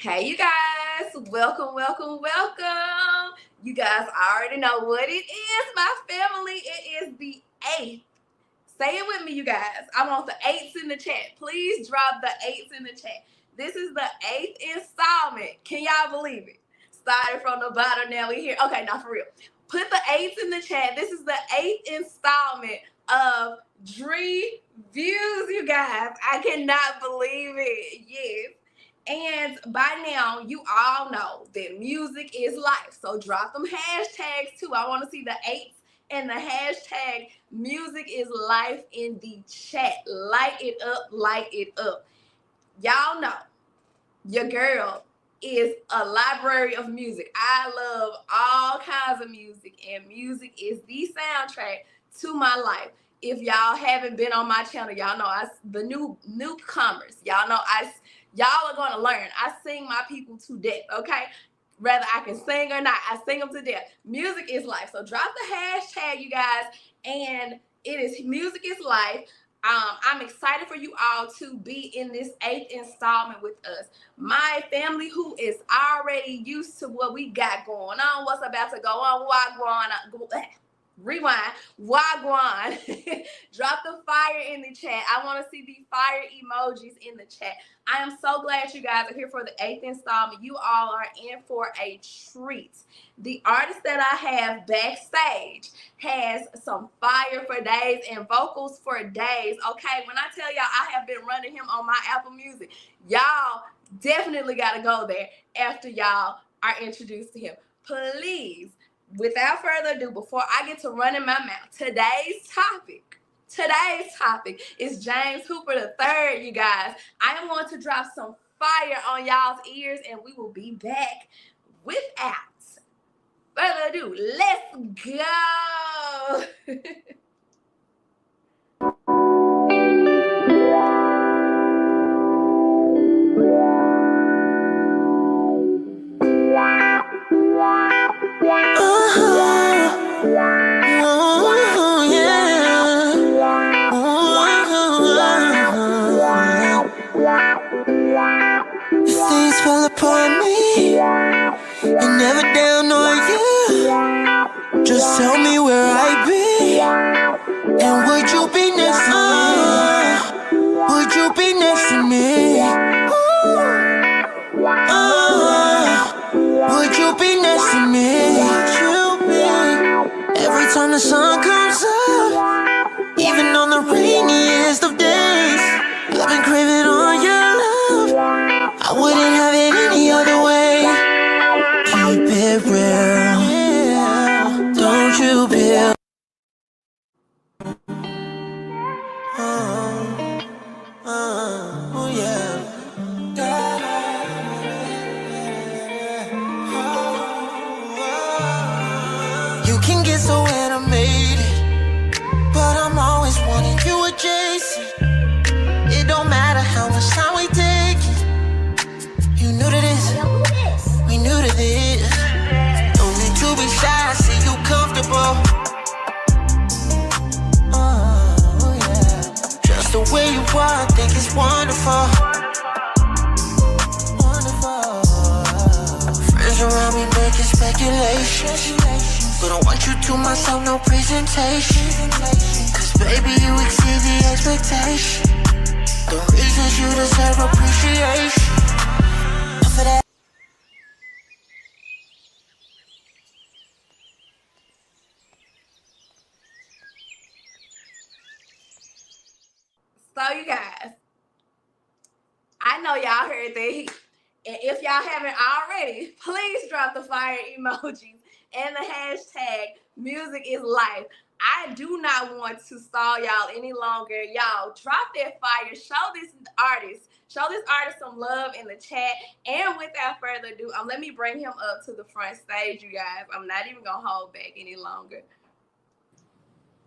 Hey, you guys, welcome, welcome, welcome. You guys already know what it is, my family. It is the 8th. Say it with me, you guys. I want the 8s in the chat. Please drop the 8s in the chat. This is the 8th installment. Can y'all believe it? Started from the bottom, now we here. Okay, now for real. Put the 8s in the chat. This is the 8th installment of DreViews, you guys. I cannot believe it. Yes. And by now, you all know that music is life. So drop them hashtags too. I want to see the 8s and the hashtag music is life in the chat. Light it up, light it up. Y'all know your girl is a library of music. I love all kinds of music, and music is the soundtrack to my life. If y'all haven't been on my channel, y'all know the newcomers. Y'all are gonna learn. I sing my people to death, okay? Whether I can sing or not, I sing them to death. Music is life. So drop the hashtag, you guys, and it is music is life. I'm excited for you all to be in this 8th installment with us. My family who is already used to what we got going on, what's about to go on, rewind, wagwan. Drop the fire in the chat. I want to see the fire emojis in the chat. I am so glad you guys are here for the 8th installment. You all are in for a treat. The artist that I have backstage has some fire for days and vocals for days. Okay, when I tell y'all I have been running him on my Apple Music, y'all definitely got to go there after y'all are introduced to him. Please, without further ado, before I get to running my mouth, today's topic is James Hooper III, you guys. I am going to drop some fire on y'all's ears, and we will be back without further ado. Let's go. Things fall upon me, and never down on you. Just tell me where I be, and would you be next to me? Would you be next to me? Would you be next to me? Would you be? Every time the sun comes up, even on the rainiest of days, I've been craving all your love. I wouldn't have it any other way. Keep it real, don't you feel? Oh yeah. You can get so animated, but I'm always wanting you adjacent. It don't matter how much time we take it. You new to this, we new to this. Don't need to be shy, I see you comfortable. Oh yeah. Just the way you are, I think it's wonderful. Wonderful. Friends around me making speculations, but I want you to myself, no presentation. Cause baby, you exceed the expectation. The reasons you deserve appreciation. For that. So you guys, I know y'all heard that heat. And if y'all haven't already, please drop the fire emojis and the hashtag music is life. I do not want to stall y'all any longer. Y'all drop that fire. Show this artist some love in the chat. And without further ado, let me bring him up to the front stage, you guys. I'm not even gonna hold back any longer.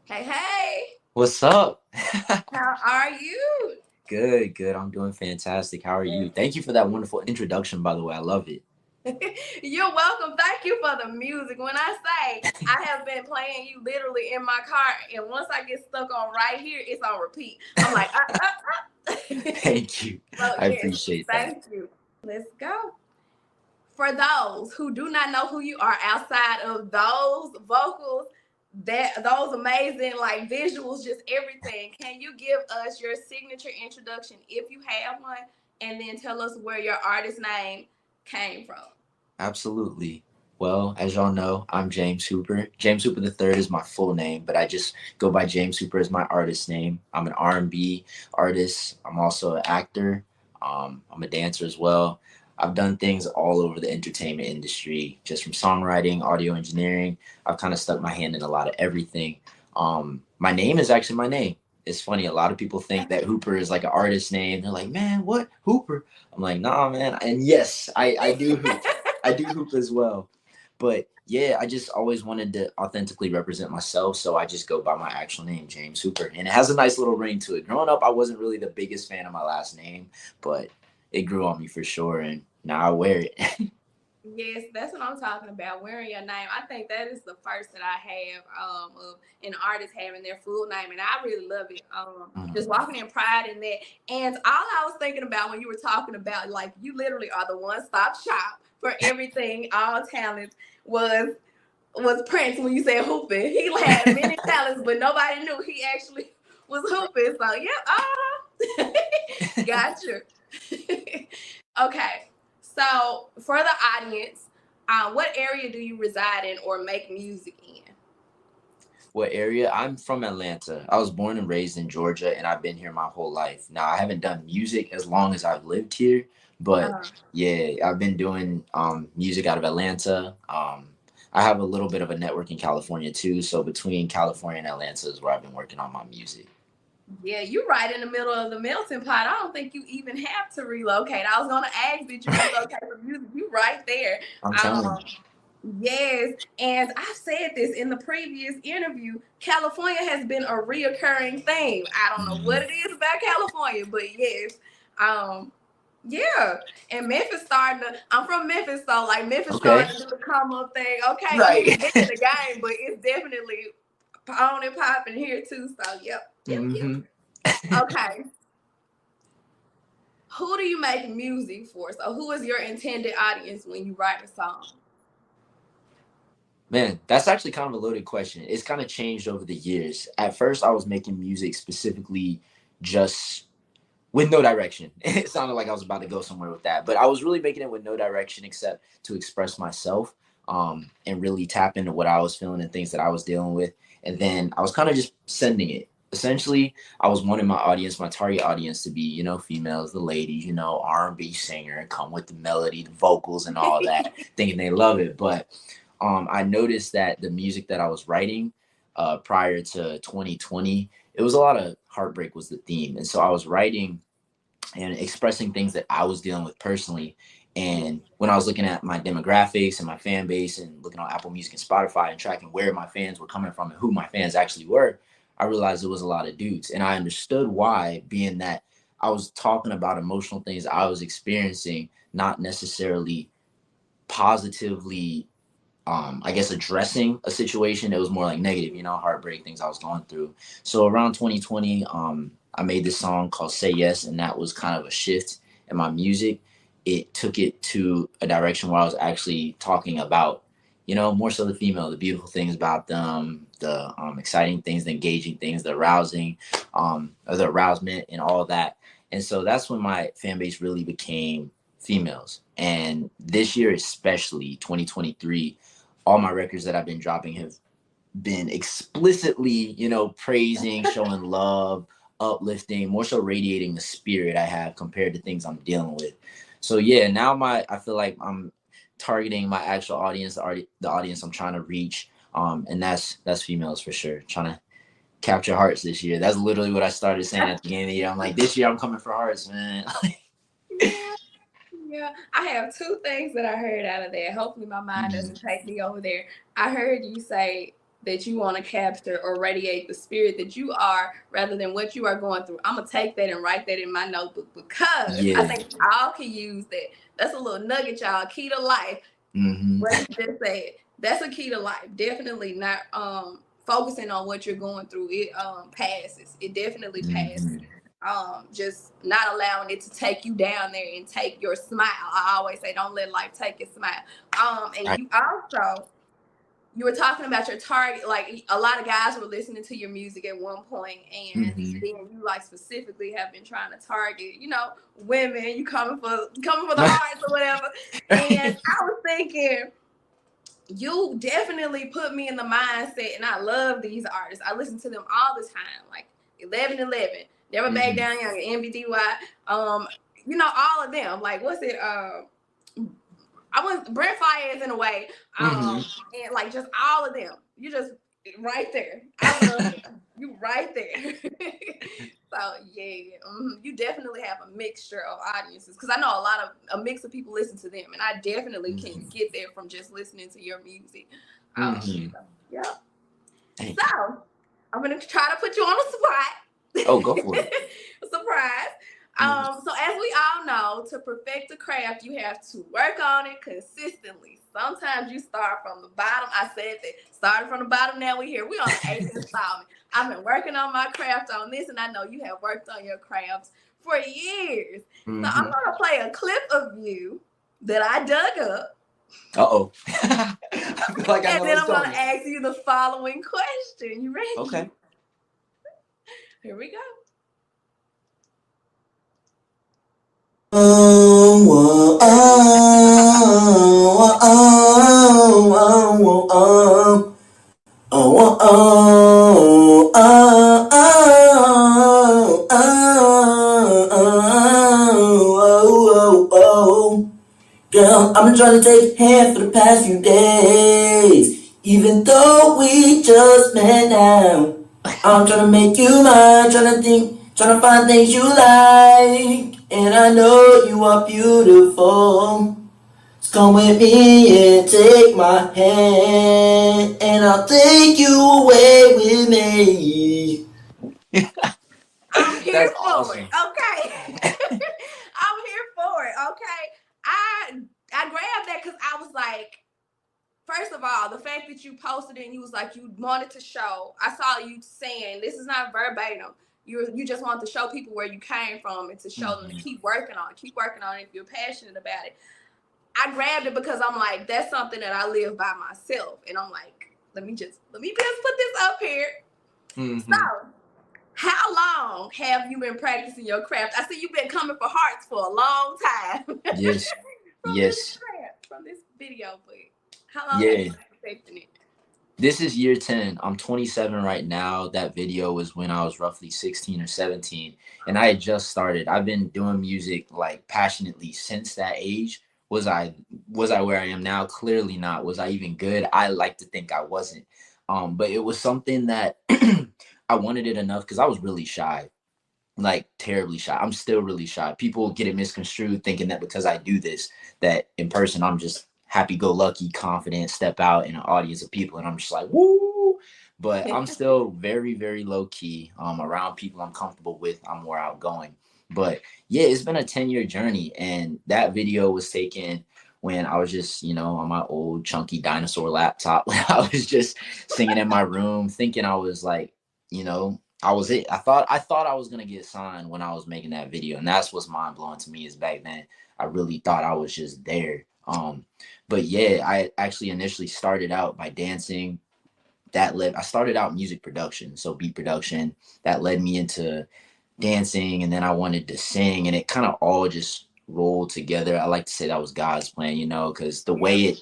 Hey. What's up? How are you? Good. I'm doing fantastic. How are you? Thank you for that wonderful introduction, by the way. I love it. You're welcome. Thank you for the music. When I say I have been playing you literally in my car, and once I get stuck on right here, it's on repeat. I'm like, Thank you. So, I appreciate that. Thank you. Let's go. for those who do not know who you are outside of those vocals, those amazing like visuals, just everything, can you give us your signature introduction if you have one, and then tell us where your artist name came from? Absolutely. Well, as y'all know, I'm James Hooper. James Hooper the third is my full name, but I just go by James Hooper as my artist name. I'm an R&B artist. I'm also an actor. I'm a dancer as well. I've done things all over the entertainment industry, just from songwriting, audio engineering. I've kind of stuck my hand in a lot of everything. My name is actually my name. It's funny. A lot of people think that Hooper is like an artist name. They're like, man, what? Hooper? I'm like, nah, man. And yes, I do hoop. I do hoop as well. But yeah, I just always wanted to authentically represent myself. So I just go by my actual name, James Hooper. And it has a nice little ring to it. Growing up, I wasn't really the biggest fan of my last name, but it grew on me for sure. And now I wear it. Yes, that's what I'm talking about, wearing your name. I think that is the first that I have of an artist having their full name, and I really love it. Just walking in pride in that. And all I was thinking about when you were talking about, like, you literally are the one-stop shop for everything, all talents, was Prince when you said hooping. He had many talents, but nobody knew he actually was hooping. So, yep, gotcha. Okay. So, for the audience, what area do you reside in or make music in? What area? I'm from Atlanta. I was born and raised in Georgia, and I've been here my whole life. Now, I haven't done music as long as I've lived here, but yeah, I've been doing music out of Atlanta. I have a little bit of a network in California too. So between California and Atlanta is where I've been working on my music. Yeah, you're right in the middle of the melting pot. I don't think you even have to relocate. I was gonna ask, did you relocate for music? You right there. I'm telling you. Yes, and I've said this in the previous interview. California has been a reoccurring theme. I don't know what it is about California, but yes, yeah. And Memphis starting to. I'm from Memphis, so like Memphis starting to do the come up thing. Okay, Right. it's been in the game, but it's definitely on and popping here too. So yep. Okay. Who do you make music for? So who is your intended audience when you write a song? Man, that's actually kind of a loaded question. It's kind of changed over the years. At first, I was making music specifically just with no direction. It sounded like I was about to go somewhere with that, but I was really making it with no direction except to express myself and really tap into what I was feeling and things that I was dealing with. And then I was kind of just sending it. Essentially, I was wanting my audience, my target audience to be, you know, females, the ladies, you know, R&B singer, come with the melody, the vocals and all that, thinking they love it. But I noticed that the music that I was writing prior to 2020, it was a lot of heartbreak was the theme. And so I was writing and expressing things that I was dealing with personally. And when I was looking at my demographics and my fan base and looking on Apple Music and Spotify and tracking where my fans were coming from and who my fans actually were, I realized it was a lot of dudes. And I understood why, being that I was talking about emotional things I was experiencing, not necessarily positively, I guess, addressing a situation. It was more like negative, you know, heartbreak, things I was going through. So around 2020, I made this song called Say Yes, and that was kind of a shift in my music. It took it to a direction where I was actually talking about, you know, more so the female, the beautiful things about them, the exciting things, the engaging things, the arousing, or the arousement and all that. And so that's when my fan base really became females. And this year, especially 2023, all my records that I've been dropping have been explicitly, you know, praising, showing love, uplifting, more so radiating the spirit I have compared to things I'm dealing with. So yeah, now I feel like I'm targeting my actual audience, the audience I'm trying to reach, and that's females for sure. Trying to capture hearts this year. That's literally what I started saying at the beginning of the year. I'm like, this year I'm coming for hearts, man. Yeah, I have two things that I heard out of that. Hopefully my mind doesn't take me over there. I heard you say that you want to capture or radiate the spirit that you are rather than what you are going through. I'm going to take that and write that in my notebook because I think y'all can use that. That's a little nugget, y'all. Key to life. What you just said. That's a key to life. Definitely not focusing on what you're going through. It passes. It definitely passes. just not allowing it to take you down there and take your smile. I always say, don't let life take your smile. And you also, you were talking about your target, like a lot of guys were listening to your music at one point, and then you like specifically have been trying to target, you know, women. You coming for the hearts or whatever. And I was thinking, you definitely put me in the mindset, and I love these artists. I listen to them all the time, like 1111, Never Back Down Young, NBDY, you know, all of them. Like, what's it? I want Brent Fayez in a way, and like just all of them. You just right there. I love you right there. So yeah, you definitely have a mixture of audiences, because I know a mix of people listen to them, and I definitely can get there from just listening to your music. Yeah. So I'm gonna try to put you on the spot. Oh, go for it. Surprise. So as we all know, to perfect the craft, you have to work on it consistently. Sometimes you start from the bottom. I said that. Started from the bottom, now we're here. We're on the 8th installment. I've been working on my craft on this, and I know you have worked on your crafts for years. So I'm going to play a clip of you that I dug up. Uh-oh. I feel like I know. And then I'm going to ask you the following question. You ready? Okay. Here we go. Girl, I've been trying to take hand for the past few days. Even though we just met now, I'm trying to make you mine, trying to find things you like. And I know you are beautiful. So come with me and take my hand, and I'll take you away with me. I'm here for it. Okay. I'm here for it. Okay. I grabbed that because I was like, first of all, the fact that you posted it and you was like, you wanted to show. I saw you saying, this is not verbatim. You just want to show people where you came from, and to show them to keep working on it. Keep working on it if you're passionate about it. I grabbed it because I'm like, that's something that I live by myself. And I'm like, let me just put this up here. So, how long have you been practicing your craft? I see you've been coming for hearts for a long time. Yes. From this video, but how long have you been perfecting it? This is year 10. I'm 27 right now. That video was when I was roughly 16 or 17, and I had just started. I've been doing music like passionately since that age. Was I where I am now? Clearly not. Was I even good? I like to think I wasn't. But it was something that I wanted it enough, because I was really shy, like terribly shy. I'm still really shy. People get it misconstrued thinking that because I do this, that in person I'm just happy-go-lucky, confident, step out in an audience of people, and I'm just like, woo. But I'm still very, very low-key. Around people I'm comfortable with, I'm more outgoing. But yeah, it's been a 10-year journey, and that video was taken when I was just, you know, on my old chunky dinosaur laptop, when I was just singing in my room, thinking I was like, you know, I was it. I thought I was gonna get signed when I was making that video, and that's what's mind-blowing to me, is back then I really thought I was just there. But yeah, I actually initially started out by dancing. I started out music production, so beat production. That led me into dancing, and then I wanted to sing, and it kind of all just rolled together. I like to say that was God's plan, you know, because the way it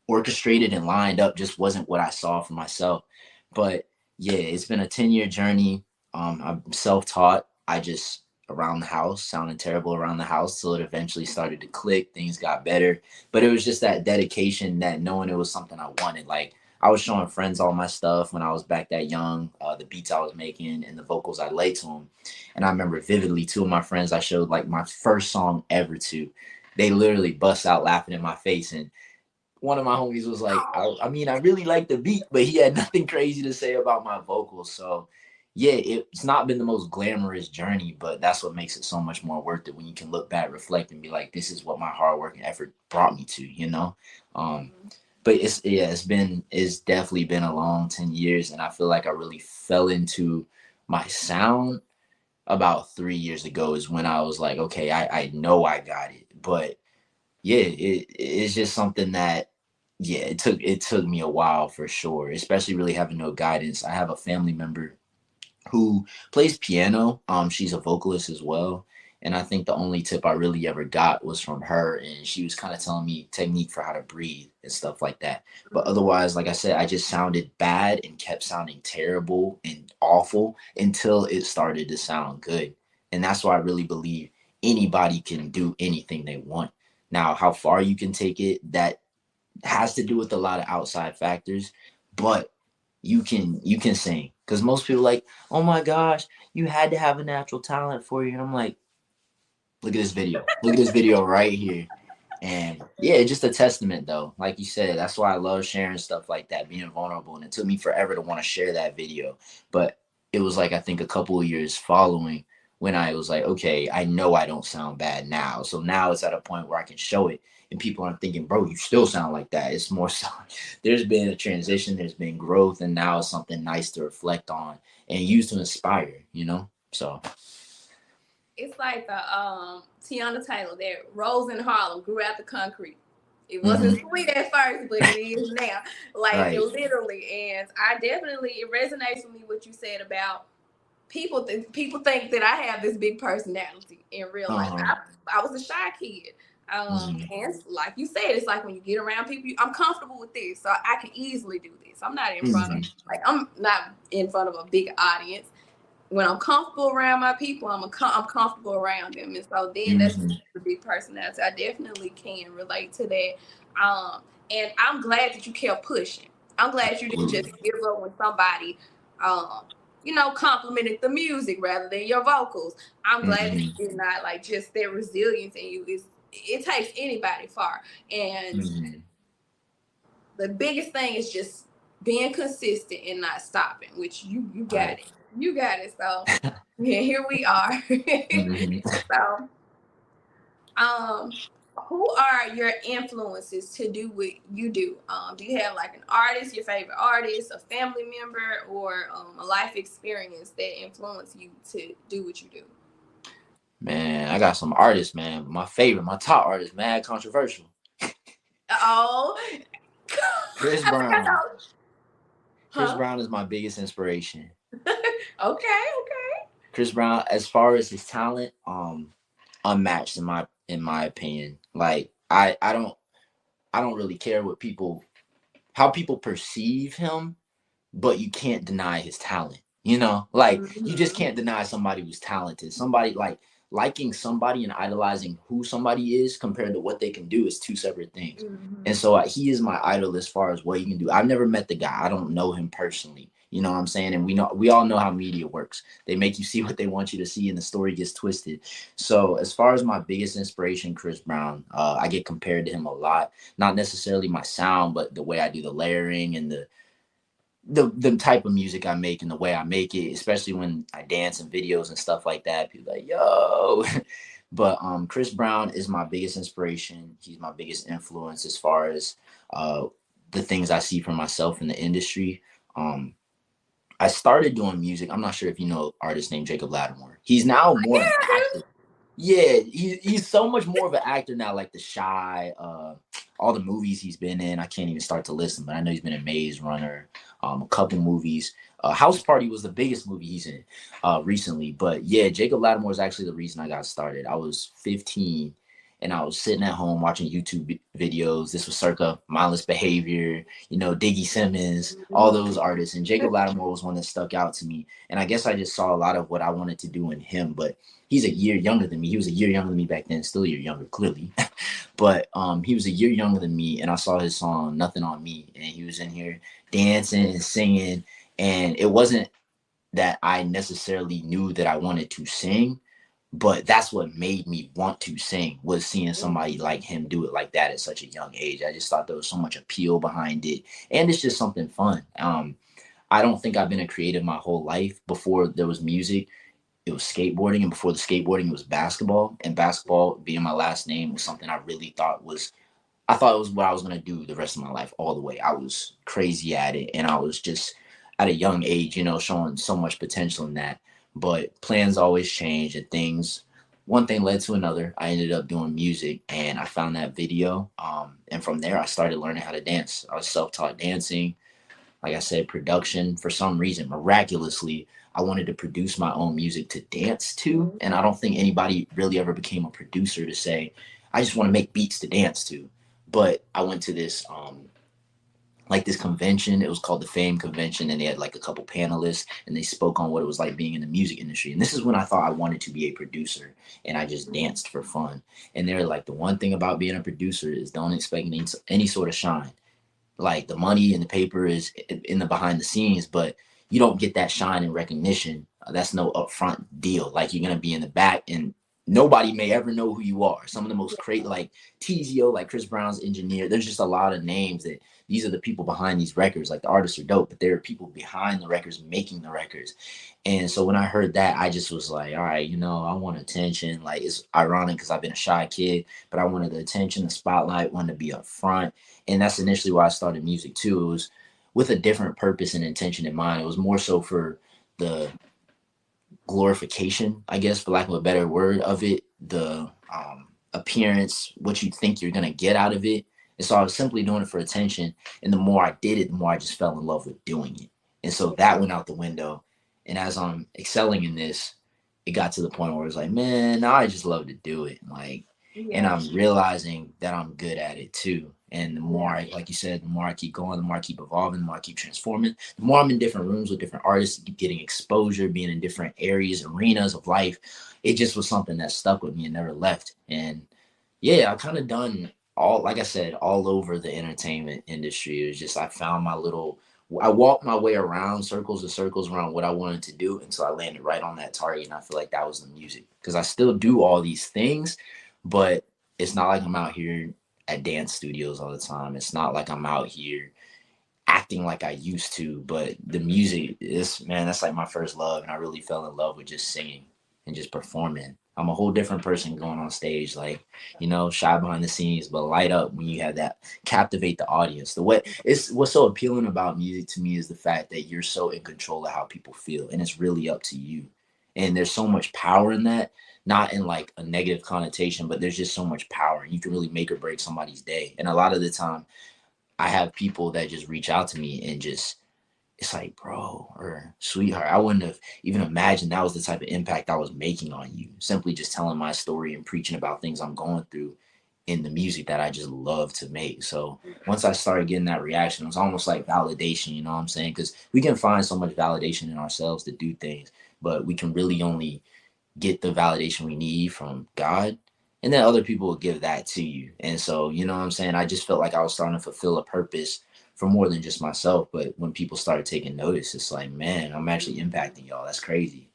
orchestrated and lined up just wasn't what I saw for myself. But yeah, it's been a 10-year journey. I'm self-taught. I just around the house, sounding terrible around the house, till it eventually started to click. Things got better, but it was just that dedication, that knowing it was something I wanted. Like, I was showing friends all my stuff when I was back that young, the beats I was making and the vocals I laid to them. And I remember vividly, two of my friends I showed like my first song ever to, they literally bust out laughing in my face. And one of my homies was like, I mean, I really like the beat, but he had nothing crazy to say about my vocals. So yeah, it's not been the most glamorous journey, but that's what makes it so much more worth it when you can look back, reflect, and be like, this is what my hard work and effort brought me to, you know? But it's definitely been a long 10 years, and I feel like I really fell into my sound about 3 years ago is when I was like, okay, I know I got it. But yeah, it's just something that, yeah, it took me a while for sure, especially really having no guidance. I have a family member who plays piano. She's a vocalist as well. And I think the only tip I really ever got was from her. And she was kind of telling me technique for how to breathe and stuff like that. But otherwise, like I said, I just sounded bad and kept sounding terrible and awful until it started to sound good. And that's why I really believe anybody can do anything they want. Now, how far you can take it, that has to do with a lot of outside factors, but you can sing, because most people like, oh my gosh, you had to have a natural talent for you. And I'm like, look at this video right here. And yeah, it's just a testament though, like you said. That's why I love sharing stuff like that, being vulnerable. And it took me forever to want to share that video, but it was like, I think a couple of years following, when I was like, okay, I know I don't sound bad now, so now it's at a point where I can show it and people aren't thinking, bro, you still sound like that. It's more so there's been a transition, there's been growth, and now it's something nice to reflect on and use to inspire. So It's like the Tiana Taylor that rose in Harlem, grew out the concrete. It wasn't sweet at first, but it is now. Like, right. literally. And I definitely, it resonates with me what you said about people think that I have this big personality in real life. I was a shy kid. And like you said, it's like when you get around people, I'm comfortable with this, so I can easily do this. I'm not in front of a big audience. When I'm comfortable around my people, I'm comfortable around them. And so then that's the big personality. I definitely can relate to that. And I'm glad that you kept pushing. I'm glad you didn't just give up when somebody, complimented the music rather than your vocals. I'm glad that you did not, like, just their resilience in you. It takes anybody far. And the biggest thing is just being consistent and not stopping, which you got it. You got it. So yeah, here we are. So, who are your influences to do what you do? Do you have like an artist, your favorite artist, a family member, or a life experience that influenced you to do what you do? Man, I got some artists, man. My top artist, mad controversial. Oh, Chris Brown. Chris Brown is my biggest inspiration. Okay. Chris Brown, as far as his talent, unmatched in my opinion. Like, I don't really care how people perceive him, but you can't deny his talent. Like, you just can't deny somebody who's talented. Somebody, like, liking somebody and idolizing who somebody is compared to what they can do is two separate things. And so he is my idol as far as what he can do. I've never met the guy. I don't know him personally. You know what I'm saying? And we all know how media works. They make you see what they want you to see, and the story gets twisted. So as far as my biggest inspiration, Chris Brown, I get compared to him a lot. Not necessarily my sound, but the way I do the layering and the type of music I make and the way I make it, especially when I dance in videos and stuff like that. People are like, yo. But Chris Brown is my biggest inspiration. He's my biggest influence as far as the things I see for myself in the industry. I started doing music. I'm not sure if you know an artist named Jacob Lattimore. He's now more an actor. Yeah, he's so much more of an actor now, like The Shy, all the movies he's been in. I can't even start to list them, but I know he's been in Maze Runner, a couple movies. House Party was the biggest movie he's in recently. But yeah, Jacob Lattimore is actually the reason I got started. I was 15 and I was sitting at home watching YouTube videos. This was circa Mindless Behavior, Diggy Simmons, all those artists. And Jacob Lattimore was one that stuck out to me. And I guess I just saw a lot of what I wanted to do in him. But he's a year younger than me. He was a year younger than me back then, still a year younger, clearly. But he was a year younger than me. And I saw his song, Nothing on Me. And he was in here dancing and singing. And it wasn't that I necessarily knew that I wanted to sing, but that's what made me want to sing, was seeing somebody like him do it like that at such a young age. I just thought there was so much appeal behind it. And it's just something fun. I don't think I've been a creative my whole life. Before there was music, it was skateboarding. And before the skateboarding, it was basketball. And basketball, being my last name, was something I really thought it was what I was going to do the rest of my life all the way. I was crazy at it. And I was just at a young age, showing so much potential in that. but plans always change and things. One thing led to another. I ended up doing music and I found that video. And from there, I started learning how to dance. I was self-taught dancing. Like I said, production. For some reason, miraculously, I wanted to produce my own music to dance to. And I don't think anybody really ever became a producer to say, I just want to make beats to dance to. But I went to this like this convention. It was called the Fame Convention, and they had like a couple panelists, and they spoke on what it was like being in the music industry. And this is when I thought I wanted to be a producer, and I just danced for fun. And they're like, the one thing about being a producer is don't expect any sort of shine. Like the money and the paper is in the behind the scenes, but you don't get that shine and recognition. That's no upfront deal. Like you're gonna be in the back, and nobody may ever know who you are. Some of the most great, like TZO, like Chris Brown's engineer. There's just a lot of names that these are the people behind these records. Like the artists are dope, but there are people behind the records making the records. And so when I heard that, I just was like, all right, I want attention. Like it's ironic because I've been a shy kid, but I wanted the attention, the spotlight, wanted to be up front. And that's initially why I started music too. It was with a different purpose and intention in mind. It was more so for the glorification, I guess, for lack of a better word of it, the appearance, what you think you're going to get out of it. And so I was simply doing it for attention. And the more I did it, the more I just fell in love with doing it. And so that went out the window. And as I'm excelling in this, it got to the point where it was like, man, now I just love to do it. Like, and I'm realizing that I'm good at it too. And the more like you said, the more I keep going, the more I keep evolving, the more I keep transforming, the more I'm in different rooms with different artists, getting exposure, being in different areas, arenas of life. It just was something that stuck with me and never left. And yeah, I kind of done like I said, all over the entertainment industry. It was just, I walked my way around circles and circles around what I wanted to do until I landed right on that target. And I feel like that was the music, because I still do all these things, but it's not like I'm out here at dance studios all the time. It's not like I'm out here acting like I used to, but the music is, man, that's like my first love. And I really fell in love with just singing and just performing. I'm a whole different person going on stage, like, shy behind the scenes, but light up when you have that, captivate the audience. What's so appealing about music to me is the fact that you're so in control of how people feel, and it's really up to you. And there's so much power in that, not in like a negative connotation, but there's just so much power. You can really make or break somebody's day. And a lot of the time I have people that just reach out to me and just, it's like, bro, or sweetheart, I wouldn't have even imagined that was the type of impact I was making on you. Simply just telling my story and preaching about things I'm going through in the music that I just love to make. So once I started getting that reaction, it was almost like validation, you know what I'm saying? Because we can find so much validation in ourselves to do things, but we can really only get the validation we need from God. And then other people will give that to you. And so, you know what I'm saying? I just felt like I was starting to fulfill a purpose for more than just myself. But when people started taking notice, it's like, man, I'm actually impacting y'all. That's crazy.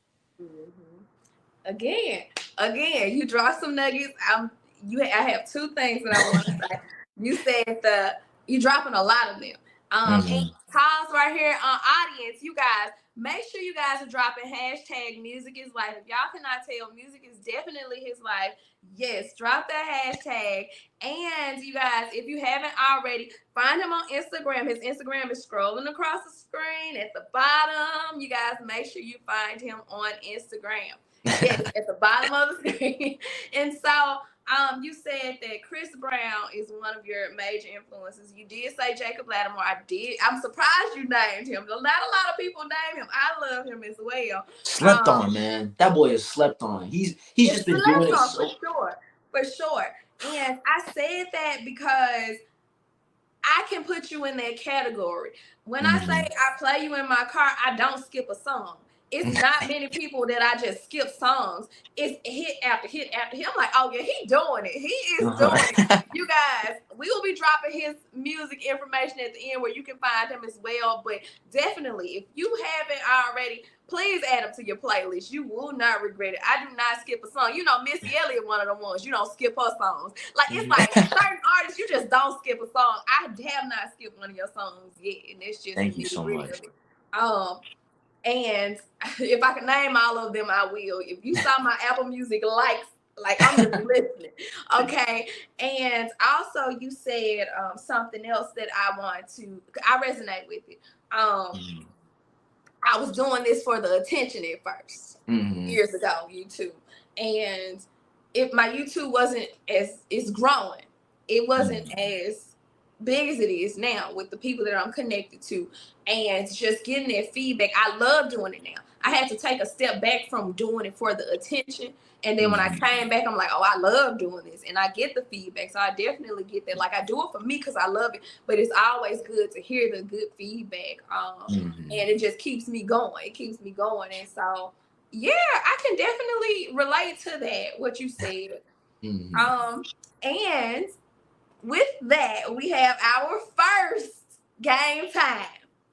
Again, you draw some nuggets. I have two things that I want to say. You said you dropping a lot of them. And pause right here on audience, you guys. Make sure you guys are dropping hashtag music is life. If y'all cannot tell, music is definitely his life. Yes, drop that hashtag. And you guys, if you haven't already, find him on Instagram. His Instagram is scrolling across the screen at the bottom. You guys, make sure you find him on Instagram. Yes, at the bottom of the screen. And so you said that Chris Brown is one of your major influences. You did say Jacob Lattimore. I'm surprised you named him. Not a lot of people name him. I love him as well. Slept on, man. That boy is slept on. He's just been doing it for sure. And I said that because I can put you in that category. When I say I play you in my car, I don't skip a song. It's not many people that I just skip songs. It's hit after hit after hit. I'm like, oh yeah, he doing it. He is doing it. You guys, we will be dropping his music information at the end where you can find him as well. But definitely, if you haven't already, please add him to your playlist. You will not regret it. I do not skip a song. Missy Elliott, one of the ones, you don't skip her songs. Like, it's like certain artists, you just don't skip a song. I have not skipped one of your songs yet. And it's just thank you so much. And if I can name all of them, I will. If you saw my Apple Music likes, like I'm just listening. Okay. And also you said something else that I resonate with it. I was doing this for the attention at first, years ago, YouTube. And if my YouTube wasn't as, it's growing. It wasn't as big as it is now with the people that I'm connected to, and just getting that feedback. I love doing it now. I had to take a step back from doing it for the attention. And then when I came back, I'm like, oh, I love doing this. And I get the feedback. So I definitely get that. Like, I do it for me because I love it. But it's always good to hear the good feedback. And it just keeps me going. It keeps me going. And so, yeah, I can definitely relate to that, what you said. And with that, we have our first game time.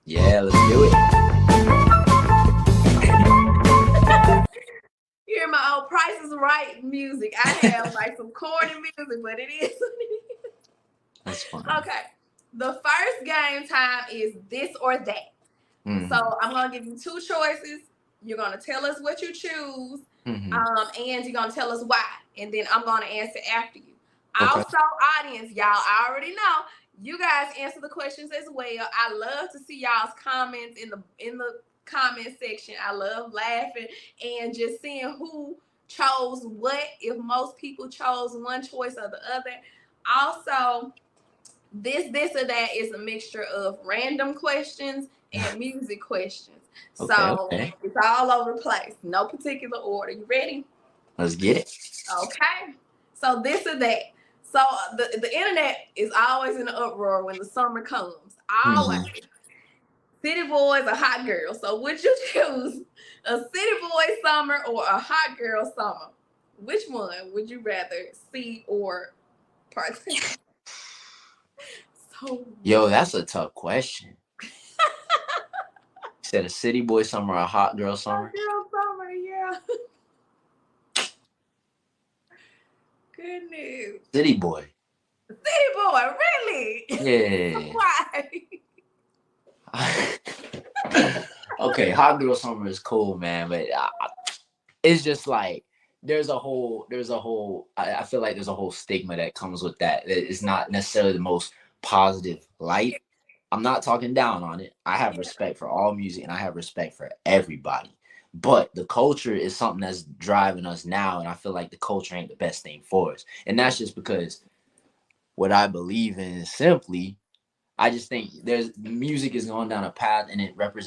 Yeah, let's do it. Hear my old Price is Right music. I have like some corny music, but it is. That's fun. Okay. The first game time is this or that. So I'm going to give you two choices. You're going to tell us what you choose. And you're going to tell us why. And then I'm going to answer after you. Okay. Also, audience, y'all already know, you guys answer the questions as well. I love to see y'all's comments in the comment section. I love laughing and just seeing who chose what, if most people chose one choice or the other. Also, this or that is a mixture of random questions and music questions. Okay. It's all over the place. No particular order. You ready? Let's get it. Okay. So this or that. So the internet is always in an uproar when the summer comes. Always. City boys or hot girls. So would you choose a city boy summer or a hot girl summer? Which one would you rather see or partake? Yo, that's a tough question. Said a city boy summer or a hot girl summer? Hot girl summer, yeah. Goodness. City boy. City boy, really? Yeah. Why? Okay, hot girl summer is cool, man, but it's just like there's a whole I feel like there's a whole stigma that comes with that. It's not necessarily the most positive light. I'm not talking down on it. I have respect for all music and I have respect for everybody, but the culture is something that's driving us now, and I feel like the culture ain't the best thing for us. And that's just because what I believe in is simply, I just think music is going down a path, and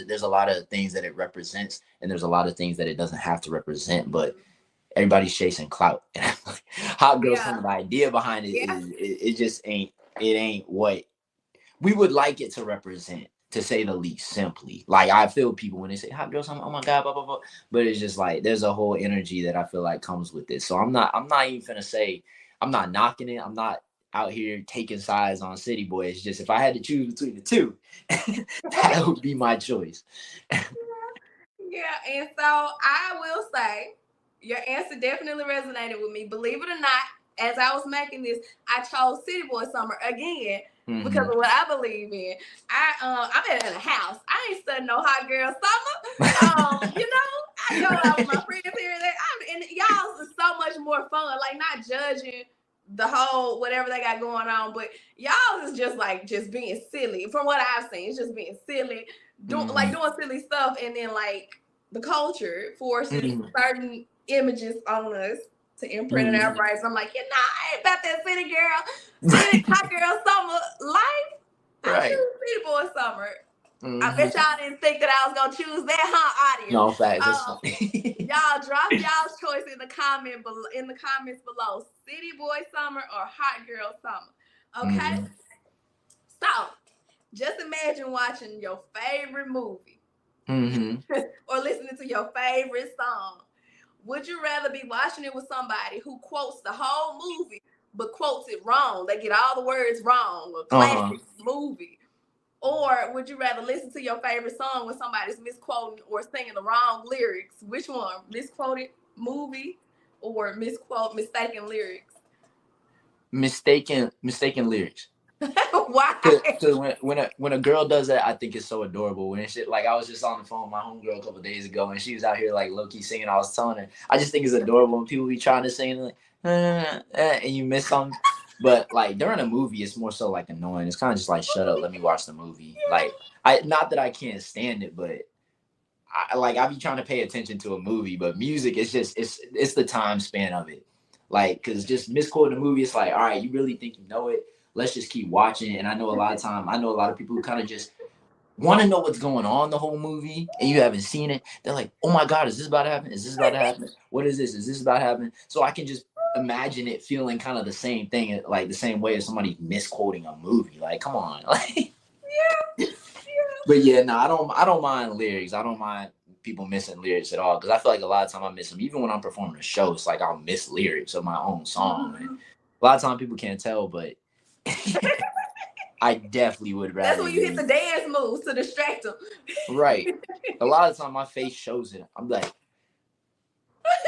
there's a lot of things that it represents, and there's a lot of things that it doesn't have to represent, but everybody's chasing clout. And like, hot girl summer, the idea behind it is it just ain't what we would like it to represent, to say the least. Simply, like, I feel people when they say hot girl summer, oh my god, blah blah blah, but it's just like there's a whole energy that I feel like comes with it. So I'm not even gonna say, I'm not knocking it. I'm not out here taking sides on city boy. It's just, if I had to choose between the two, that would be my choice. Yeah, and so I will say your answer definitely resonated with me. Believe it or not, as I was making this, I chose city boy summer again because of what I believe in. I'm in a house. I ain't studying no hot girl summer. I go out with my friends here and there. And y'all is so much more fun. Like, not judging the whole whatever they got going on, but y'all is just being silly. From what I've seen, it's just being silly, doing silly stuff, and then like the culture forces certain images on us to imprint in our brains. I'm like, I ain't about that city hot girl summer life. I choose city boy summer. I bet y'all didn't think that I was gonna choose that, audience. No, facts. Y'all drop y'all's choice in the comments below. City boy summer or hot girl summer. Okay. So just imagine watching your favorite movie or listening to your favorite song. Would you rather be watching it with somebody who quotes the whole movie but quotes it wrong? They get all the words wrong. A classic movie. Or would you rather listen to your favorite song when somebody's misquoting or singing the wrong lyrics? Which one? Misquoted movie or mistaken lyrics? Mistaken lyrics. Why? Because when a girl does that, I think it's so adorable. When shit, like, I was just on the phone with my homegirl a couple of days ago, and she was out here like low-key singing. I was telling her, I just think it's adorable when people be trying to sing like, and you miss something. But like during a movie, it's more so like annoying. It's kind of just like, shut up, let me watch the movie. Like, not that I can't stand it, but I be trying to pay attention to a movie, but music is just it's the time span of it. Like, cause just misquoting a movie, it's like, all right, you really think you know it? Let's just keep watching. And I know a lot of people who kind of just want to know what's going on the whole movie, and you haven't seen it. They're like, oh my God, is this about to happen? Is this about to happen? What is this? Is this about to happen? So I can just imagine it feeling kind of the same thing, like the same way as somebody misquoting a movie. Like, come on, like. Yeah. But yeah, no, I don't mind lyrics. I don't mind people missing lyrics at all, because I feel like a lot of time I miss them. Even when I'm performing a show, it's like I'll miss lyrics of my own song. Mm-hmm. A lot of time people can't tell, but I definitely would rather. That's when you hit the dance moves to distract them. Right. A lot of time my face shows it. I'm like,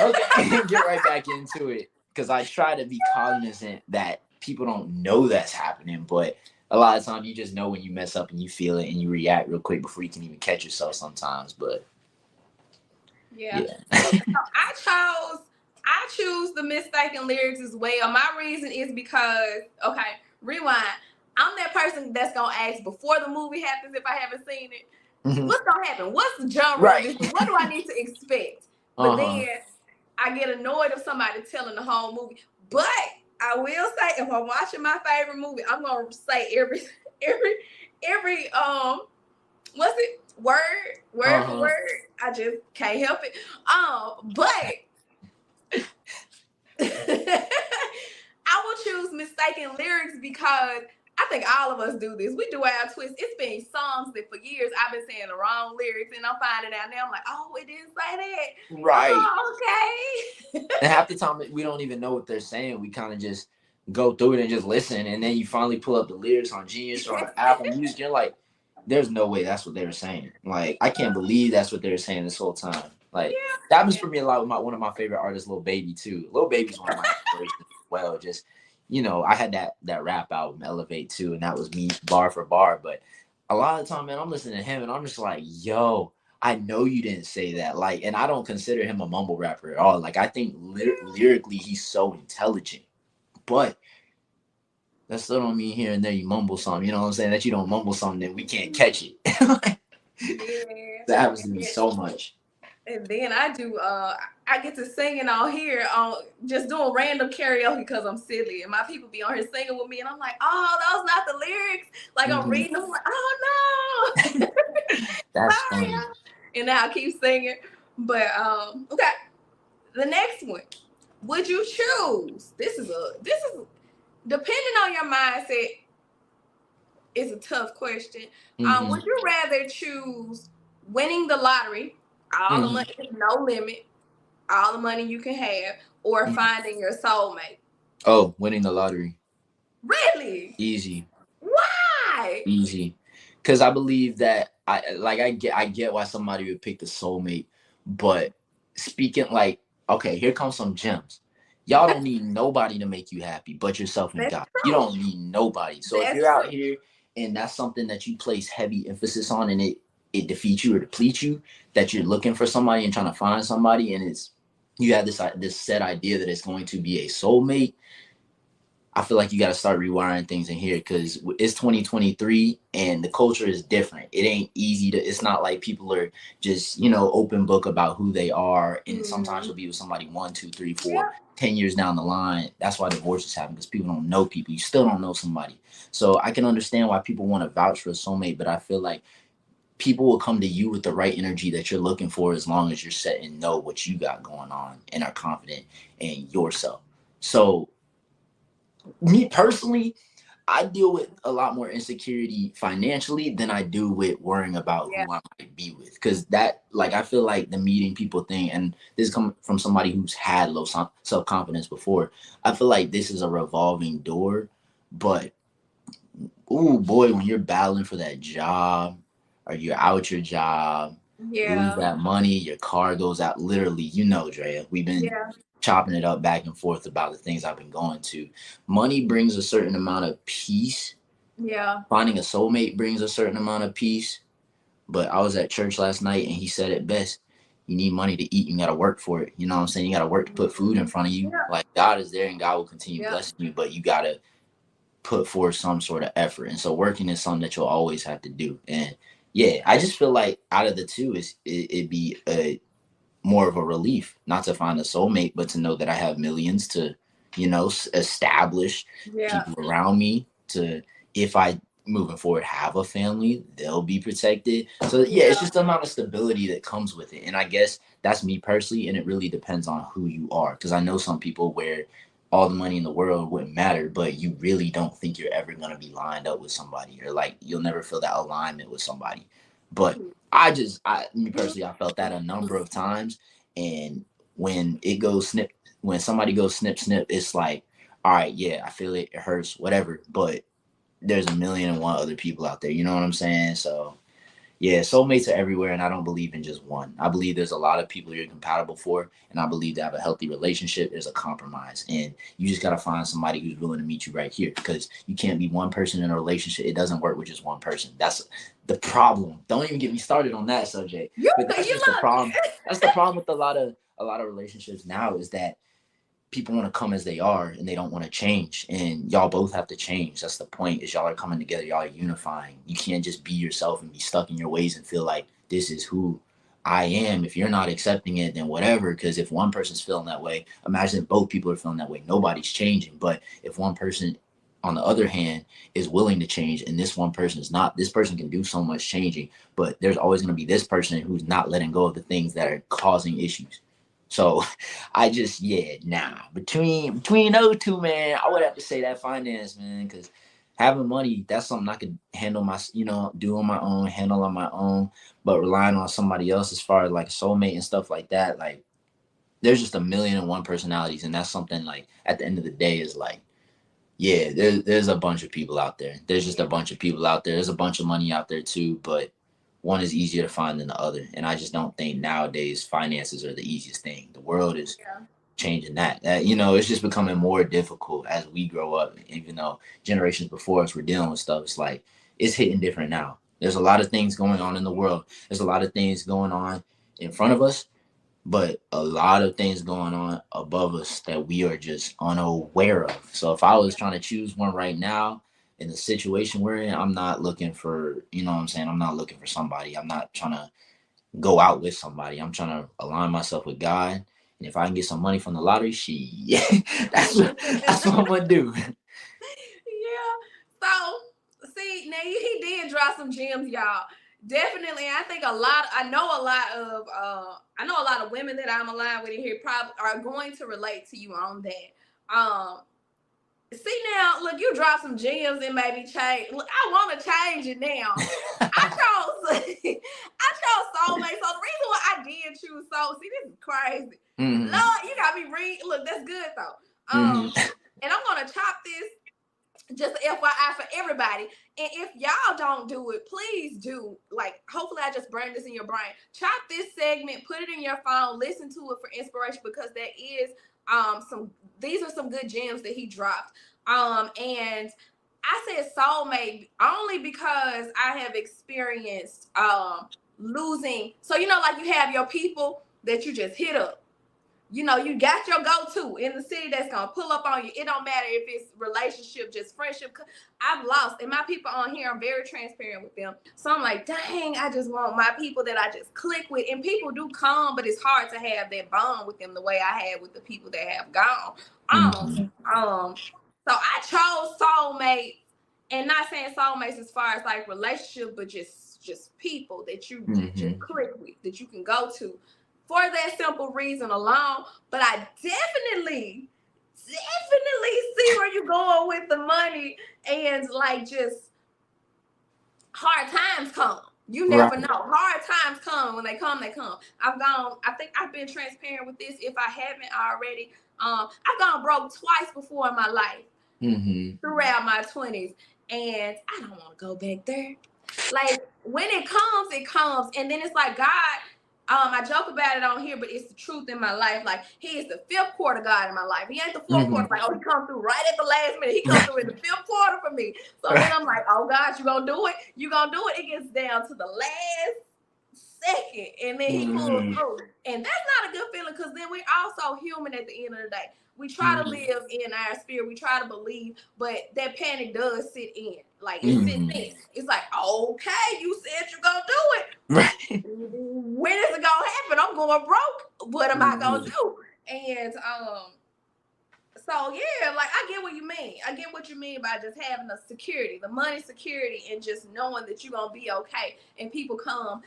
okay, get right back into it, because I try to be cognizant that people don't know that's happening, but a lot of time you just know when you mess up and you feel it and you react real quick before you can even catch yourself sometimes. But yeah. So I choose the mistaken lyrics as well. My reason is because, okay, rewind. I'm that person that's gonna ask before the movie happens if I haven't seen it. Mm-hmm. What's gonna happen? What's the genre? Right. What do I need to expect? But then I get annoyed of somebody telling the whole movie. But I will say, if I'm watching my favorite movie, I'm gonna say every what's it? Word for word. I just can't help it. But I will choose mistaken lyrics because I think all of us do this. We do our twist. It's been songs that for years I've been saying the wrong lyrics, and I'm finding out now. I'm like, oh, it didn't say that. Right. Oh, okay. And half the time we don't even know what they're saying. We kind of just go through it and just listen, and then you finally pull up the lyrics on Genius or on Apple Music. You're like, there's no way that's what they were saying. Like, I can't believe that's what they were saying this whole time. Like, that happens for me a lot with one of my favorite artists, Lil Baby, too. Lil Baby's one of my inspirations as well. Just, you know, I had that rap album, Elevate, too, and that was me bar for bar. But a lot of the time, man, I'm listening to him, and I'm just like, yo, I know you didn't say that. Like, and I don't consider him a mumble rapper at all. Like, I think lyrically he's so intelligent. But that still don't mean here and there you mumble something. You know what I'm saying? That you don't mumble something, then we can't catch it. That happens to me so much. And then I do, I get to singing on here, just doing random karaoke because I'm silly. And my people be on here singing with me. And I'm like, oh, those not the lyrics. Like, I'm reading them. I'm like, oh, no. That's funny. And now I keep singing. But, okay. The next one. Would you choose? This is depending on your mindset, it's a tough question. Would you rather choose winning the lottery, all the money, no limit, all the money you can have, or finding your soulmate? Oh, winning the lottery. Really? Easy. Why? Easy. Because I believe that I get why somebody would pick the soulmate, but speaking like, okay, here comes some gems. Y'all don't need nobody to make you happy but yourself and God. You don't need nobody. So if you're out here and that's something that you place heavy emphasis on, and it defeats you or depletes you, that you're looking for somebody and trying to find somebody, and you have this set idea that it's going to be a soulmate, I feel like you got to start rewiring things in here, because it's 2023 and the culture is different. It ain't easy it's not like people are just, open book about who they are. And sometimes you'll be with somebody 1, 2, 3, 4, 10 years down the line. That's why divorces happen, because people don't know people. You still don't know somebody. So I can understand why people want to vouch for a soulmate, but I feel like people will come to you with the right energy that you're looking for, as long as you're set and know what you got going on and are confident in yourself. So me personally, I deal with a lot more insecurity financially than I do with worrying about who I might be with. Because that, I feel like the meeting people thing, and this is coming from somebody who's had low self-confidence before, I feel like this is a revolving door. But, ooh, boy, when you're battling for that job, or you're out your job, lose that money, your car goes out, literally, Drea, we've been chopping it up back and forth about the things I've been going to. Money brings a certain amount of peace. Yeah. Finding a soulmate brings a certain amount of peace. But I was at church last night, and he said it best. You need money to eat, you got to work for it. You know what I'm saying? You got to work to put food in front of you. Like, God is there, and God will continue blessing you, but you got to put forth some sort of effort. And so working is something that you'll always have to do. And Yeah, I just feel like out of the two, it'd be more of a relief not to find a soulmate, but to know that I have millions to, establish Yeah. people around me to, if I moving forward have a family, they'll be protected. So yeah, it's Yeah. just the amount of stability that comes with it. And I guess that's me personally, and it really depends on who you are. Because I know some people where all the money in the world wouldn't matter, but you really don't think you're ever gonna be lined up with somebody, or like you'll never feel that alignment with somebody. But me personally, I felt that a number of times. And when it goes snip, when somebody goes snip, snip, it's like, all right, yeah, I feel it, it hurts, whatever. But there's a million and one other people out there. You know what I'm saying? So yeah, soulmates are everywhere, and I don't believe in just one. I believe there's a lot of people you're compatible for, and I believe to have a healthy relationship, there's a compromise, and you just gotta find somebody who's willing to meet you right here, because you can't be one person in a relationship. It doesn't work with just one person. That's the problem. Don't even get me started on that subject. But that's You just the look. problem. That's the problem with a lot of relationships now, is that people want to come as they are and they don't want to change, and y'all both have to change. That's the point, is y'all are coming together, y'all are unifying. You can't just be yourself and be stuck in your ways and feel like this is who I am. If you're not accepting it, then whatever. Because if one person's feeling that way, imagine if both people are feeling that way, nobody's changing. But if one person on the other hand is willing to change, and this one person is not, this person can do so much changing, but there's always going to be this person who's not letting go of the things that are causing issues. So I just, yeah, nah. Between those two, man, I would have to say that finance, man, because having money, that's something I could handle do on my own, handle on my own. But relying on somebody else as far as like a soulmate and stuff like that, like there's just a million and one personalities, and that's something like at the end of the day is like, yeah, there's a bunch of people out there. There's just a bunch of people out there. There's a bunch of money out there too, but one is easier to find than the other. And I just don't think nowadays finances are the easiest thing. The world is Yeah. changing that. It's just becoming more difficult as we grow up. Even though generations before us were dealing with stuff, it's like it's hitting different now. There's a lot of things going on in the world. There's a lot of things going on in front of us, but a lot of things going on above us that we are just unaware of. So if I was trying to choose one right now in the situation we're in, I'm not looking for, you know what I'm saying? I'm not looking for somebody. I'm not trying to go out with somebody. I'm trying to align myself with God. And if I can get some money from the lottery, yeah, that's what I'm gonna do. Yeah. So, see, now he did drop some gems, y'all. Definitely, I think I know a lot of women that I'm aligned with in here probably are going to relate to you on that. See now, look, you drop some gems and maybe change. Look, I want to change it now. I chose, I chose soulmate. So the reason why I did choose soul, see, this is crazy. Mm-hmm. Lord, you got me read. Look, that's good though. And I'm gonna chop this just FYI for everybody. And if y'all don't do it, please do. Like, hopefully, I just burned this in your brain. Chop this segment, put it in your phone, listen to it for inspiration, because there is these are some good gems that he dropped. And I said soulmate only because I have experienced losing. So like you have your people that you just hit up. You got your go-to in the city that's gonna pull up on you. It don't matter if it's relationship, just friendship. I've lost, and my people on here, I'm very transparent with them. So I'm like, dang, I just want my people that I just click with. And people do come, but it's hard to have that bond with them the way I had with the people that have gone. So I chose soulmates, and not saying soulmates as far as like relationship, but just people that you just click with, that you can go to. For that simple reason alone. But I definitely see where you're going with the money, and like just hard times come. You never know. Hard times come. When they come, they come. I think I've been transparent with this. If I haven't already, I've gone broke twice before in my life, throughout my 20s. And I don't want to go back there. Like, when it comes. And then it's like, God, I joke about it on here, but it's the truth in my life. Like, he is the fifth quarter God in my life. He ain't the fourth quarter. Like, he come through right at the last minute. He comes through in the fifth quarter for me. So then I'm like, oh gosh, you gonna do it? You gonna do it? It gets down to the last second, and then he pulls through. And that's not a good feeling, because then we're also human at the end of the day. we try to live in our spirit. We try to believe, but that panic does sit in. Like it sits in. It's like, okay, you said you're gonna do it. Right. When is it gonna happen? I'm going broke. What am I gonna do? And so yeah, like I get what you mean. I get what you mean by just having the security, the money security, and just knowing that you're gonna be okay. And people come.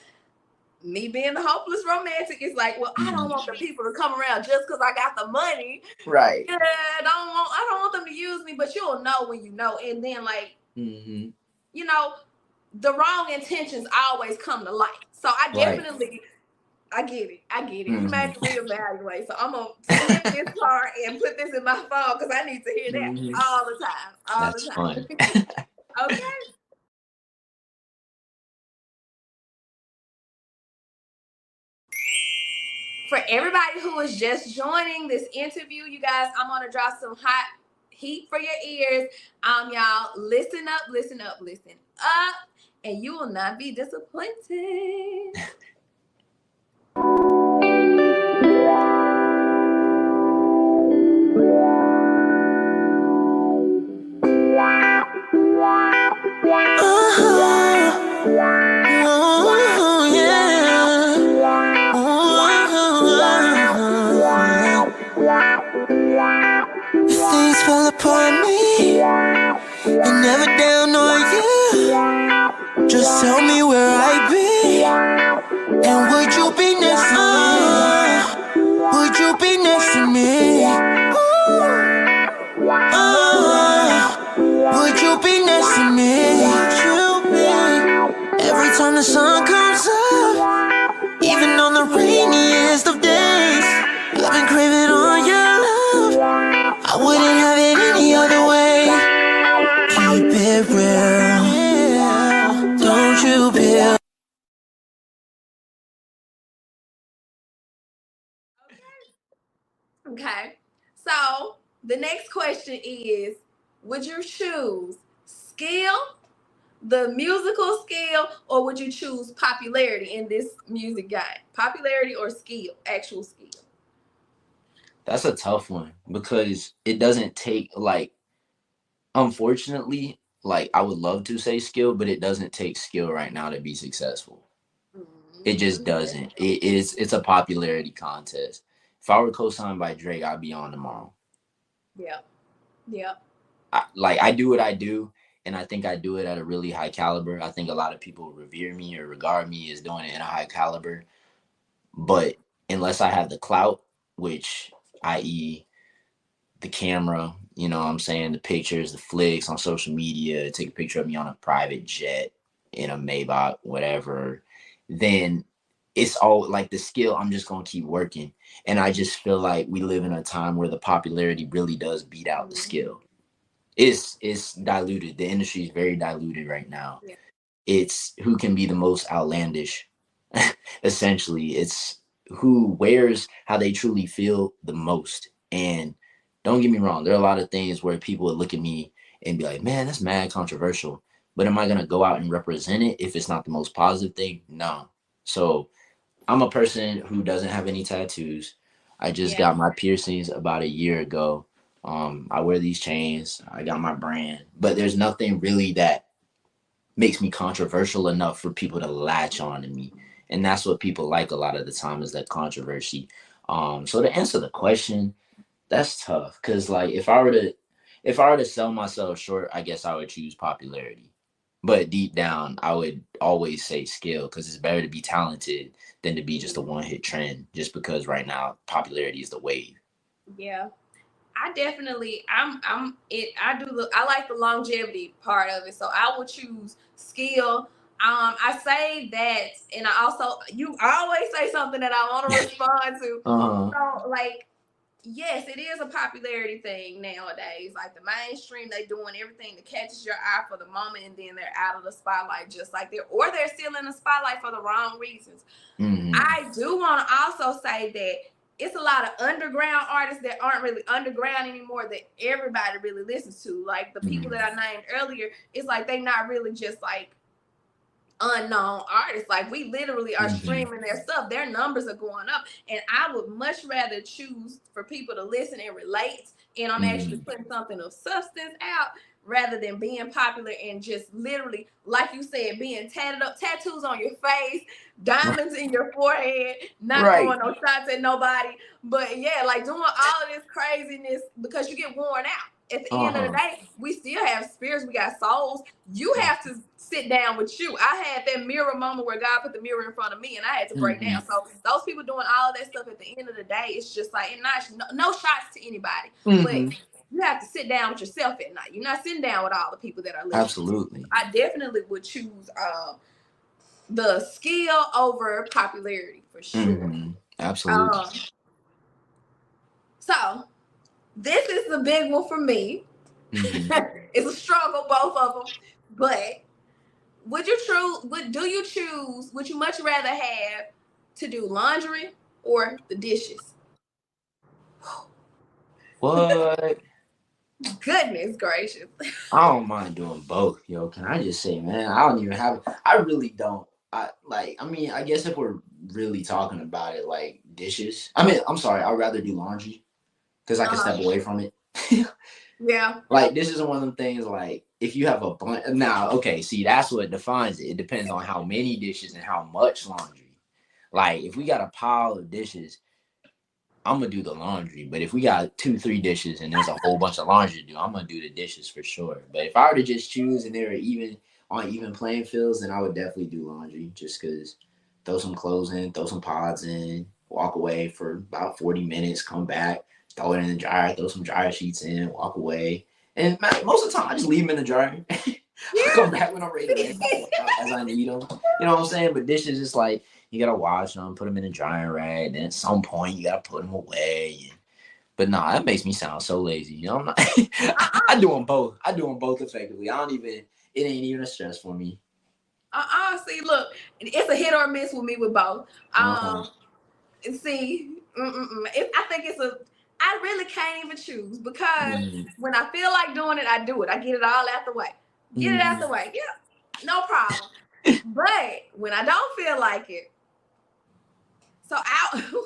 Me being the hopeless romantic is like, well, I don't want the people to come around just because I got the money. Right. Yeah, I don't want them to use me, but you'll know when you know. And then like, you know, the wrong intentions always come to light. So I definitely, I get it. You made me reevaluate. So I'm gonna snip this part and put this in my phone because I need to hear that all the time. That's fun. Okay. For everybody who is just joining this interview, you guys, I'm gonna drop some hot heat for your ears. Y'all, listen up, and you will not be disappointed. Things fall upon me and never down on you. Just tell me where I be, and would you be next to me? Would you be next to me? Would you be next to me? Would you be? Every time the sun comes up, even on the rainiest of days, I've been craving all your love. I wouldn't have it any other way. Keep it real, yeah. Don't you feel? Okay. So the next question is, would you choose skill, the musical skill, or would you choose popularity in this music game? Popularity or skill, actual skill? That's a tough one because it doesn't take like, unfortunately, like I would love to say skill, but it doesn't take skill right now to be successful. It just doesn't. It's a popularity contest. If I were co-signed by Drake, I'd be on tomorrow. Yeah. I do what I do, and I think I do it at a really high caliber. I think a lot of people revere me or regard me as doing it in a high caliber. But unless I have the clout, which i.e. the camera, you know what I'm saying, the pictures, the flicks on social media, take a picture of me on a private jet in a Maybach, whatever, then it's all like the skill. I'm just going to keep working. And I just feel like we live in a time where the popularity really does beat out the skill. It's diluted. The industry is very diluted right now. Yeah. It's who can be the most outlandish. Essentially, it's who wears how they truly feel the most. And don't get me wrong, there are a lot of things where people would look at me and be like, man, that's mad controversial. But am I going to go out and represent it if it's not the most positive thing? No. So I'm a person who doesn't have any tattoos. I just got my piercings about a year ago. I wear these chains. I got my brand. But there's nothing really that makes me controversial enough for people to latch on to me. And that's what people like a lot of the time, is that controversy. So to answer the question, that's tough. Cause like if I were to sell myself short, I guess I would choose popularity. But deep down, I would always say skill, because it's better to be talented than to be just a one-hit trend, just because right now popularity is the wave. Yeah. I definitely, I like the longevity part of it. So I would choose skill. I say that, and I always say something that I want to respond to. So like, yes, it is a popularity thing nowadays. Like the mainstream, they doing everything that catches your eye for the moment, and then they're out of the spotlight just like they're still in the spotlight for the wrong reasons. I do want to also say that it's a lot of underground artists that aren't really underground anymore that everybody really listens to. Like the people that I named earlier, it's like they not really just like unknown artists. Like, we literally are Mhm. streaming their stuff. Their numbers are going up. And I would much rather choose for people to listen and relate, and I'm actually putting something of substance out, rather than being popular and just literally, like you said, being tatted up, tattoos on your face, diamonds in your forehead, not Right. throwing no shots at nobody. But yeah, like doing all of this craziness because you get worn out. At the end of the day, we still have spirits, we got souls. You have to sit down with you. I had that mirror moment where God put the mirror in front of me and I had to break down. So those people doing all of that stuff, at the end of the day, it's just like, and no shots to anybody. But you have to sit down with yourself at night. You're not sitting down with all the people that are listening. Absolutely. I definitely would choose the skill over popularity for sure. Absolutely. So this is the big one for me. It's a struggle, both of them. But would you much rather have to do laundry or the dishes? What? Goodness gracious. I don't mind doing both, yo. Can I just say, man, I really don't. I mean, I guess if we're really talking about it, like dishes. I mean, I'm sorry, I'd rather do laundry because I can step away from it. Yeah. Like, this is one of them things, like, if you have a bunch, now, okay, see, that's what defines it. It depends on how many dishes and how much laundry. Like, if we got a pile of dishes, I'm gonna do the laundry. But if we got 2-3 dishes and there's a whole bunch of laundry to do, I'm gonna do the dishes for sure. But if I were to just choose and they were even on even playing fields, then I would definitely do laundry, just because throw some clothes in, throw some pods in, walk away for about 40 minutes, come back, throw it in the dryer, throw some dryer sheets in, walk away. And most of the time, I just leave them in the dryer. Come back when I'm ready to wear them as I need them. You know what I'm saying? But dishes, it's like, you gotta wash them, put them in a dryer rack, and then at some point you gotta put them away. But nah, that makes me sound so lazy. You know, I'm not. I do them both. I do them both effectively. It ain't even a stress for me. See, look, it's a hit or miss with me with both. See, I think I really can't even choose, because when I feel like doing it, I do it. I get it all out the way. Get it out the way. Yeah, no problem. But when I don't feel like it, so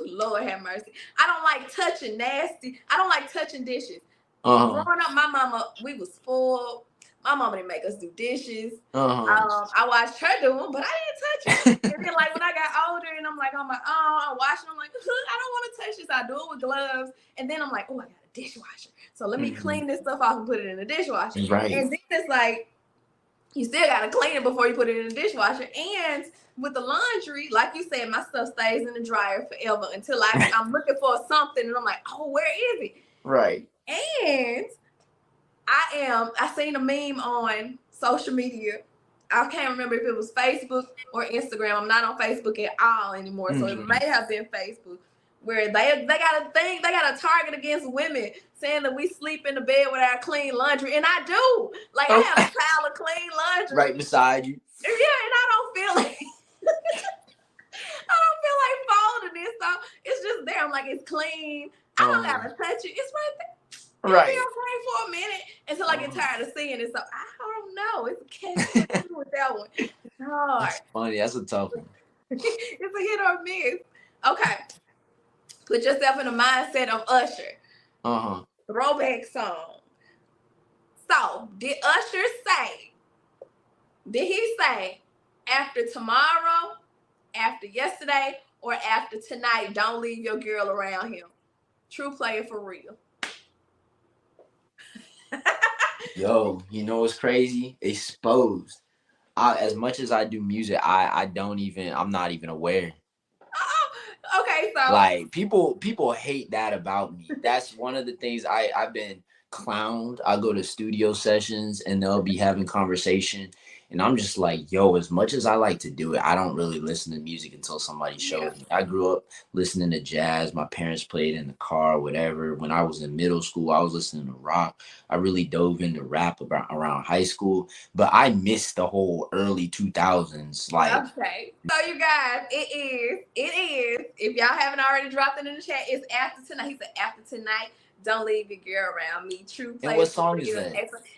Lord have mercy. I don't like touching nasty. I don't like touching dishes. Growing up, my mama, we was spoiled. My mama didn't make us do dishes. I watched her do them, but I didn't touch it. And then, like, when I got older and I'm like on my own, I'm washing, I'm like, I don't want to touch this. I do it with gloves. And then I'm like, oh, I got a dishwasher. So let me clean this stuff off and put it in the dishwasher. Right. And then it's like, you still got to clean it before you put it in the dishwasher. And with the laundry, like you said, my stuff stays in the dryer forever until I'm looking for something and I'm like, oh, where is it? Right. And I seen a meme on social media. I can't remember if it was Facebook or Instagram. I'm not on Facebook at all anymore. So it may have been Facebook, where they got a thing, they got a target against women saying that we sleep in the bed with our clean laundry. And I do. Like, I have a pile of clean laundry right beside you. Yeah, and I don't feel like folding it. So it's just there. I'm like, it's clean. I don't gotta touch it. It's right there. Right. It'll be okay for a minute until I get tired of seeing it. So I don't know. It's a catch with that one. It's hard. That's funny. That's a tough one. It's a hit or miss. Okay. Put yourself in the mindset of Usher. Throwback song. So, did he say, after tomorrow, after yesterday, or after tonight, don't leave your girl around him? True player for real. Yo, you know what's crazy? Exposed. As much as I do music, I'm not even aware. Okay, so like people hate that about me. That's one of the things I've been clowned. I go to studio sessions and they'll be having conversation, and I'm just like, yo, as much as I like to do it, I don't really listen to music until somebody shows me. I grew up listening to jazz. My parents played in the car, whatever. When I was in middle school, I was listening to rock. I really dove into rap around high school, but I missed the whole early 2000s. Like, okay, so you guys, it is. If y'all haven't already dropped it in the chat, it's after tonight. He said after tonight. Don't leave your girl around me. True player. And what song is that?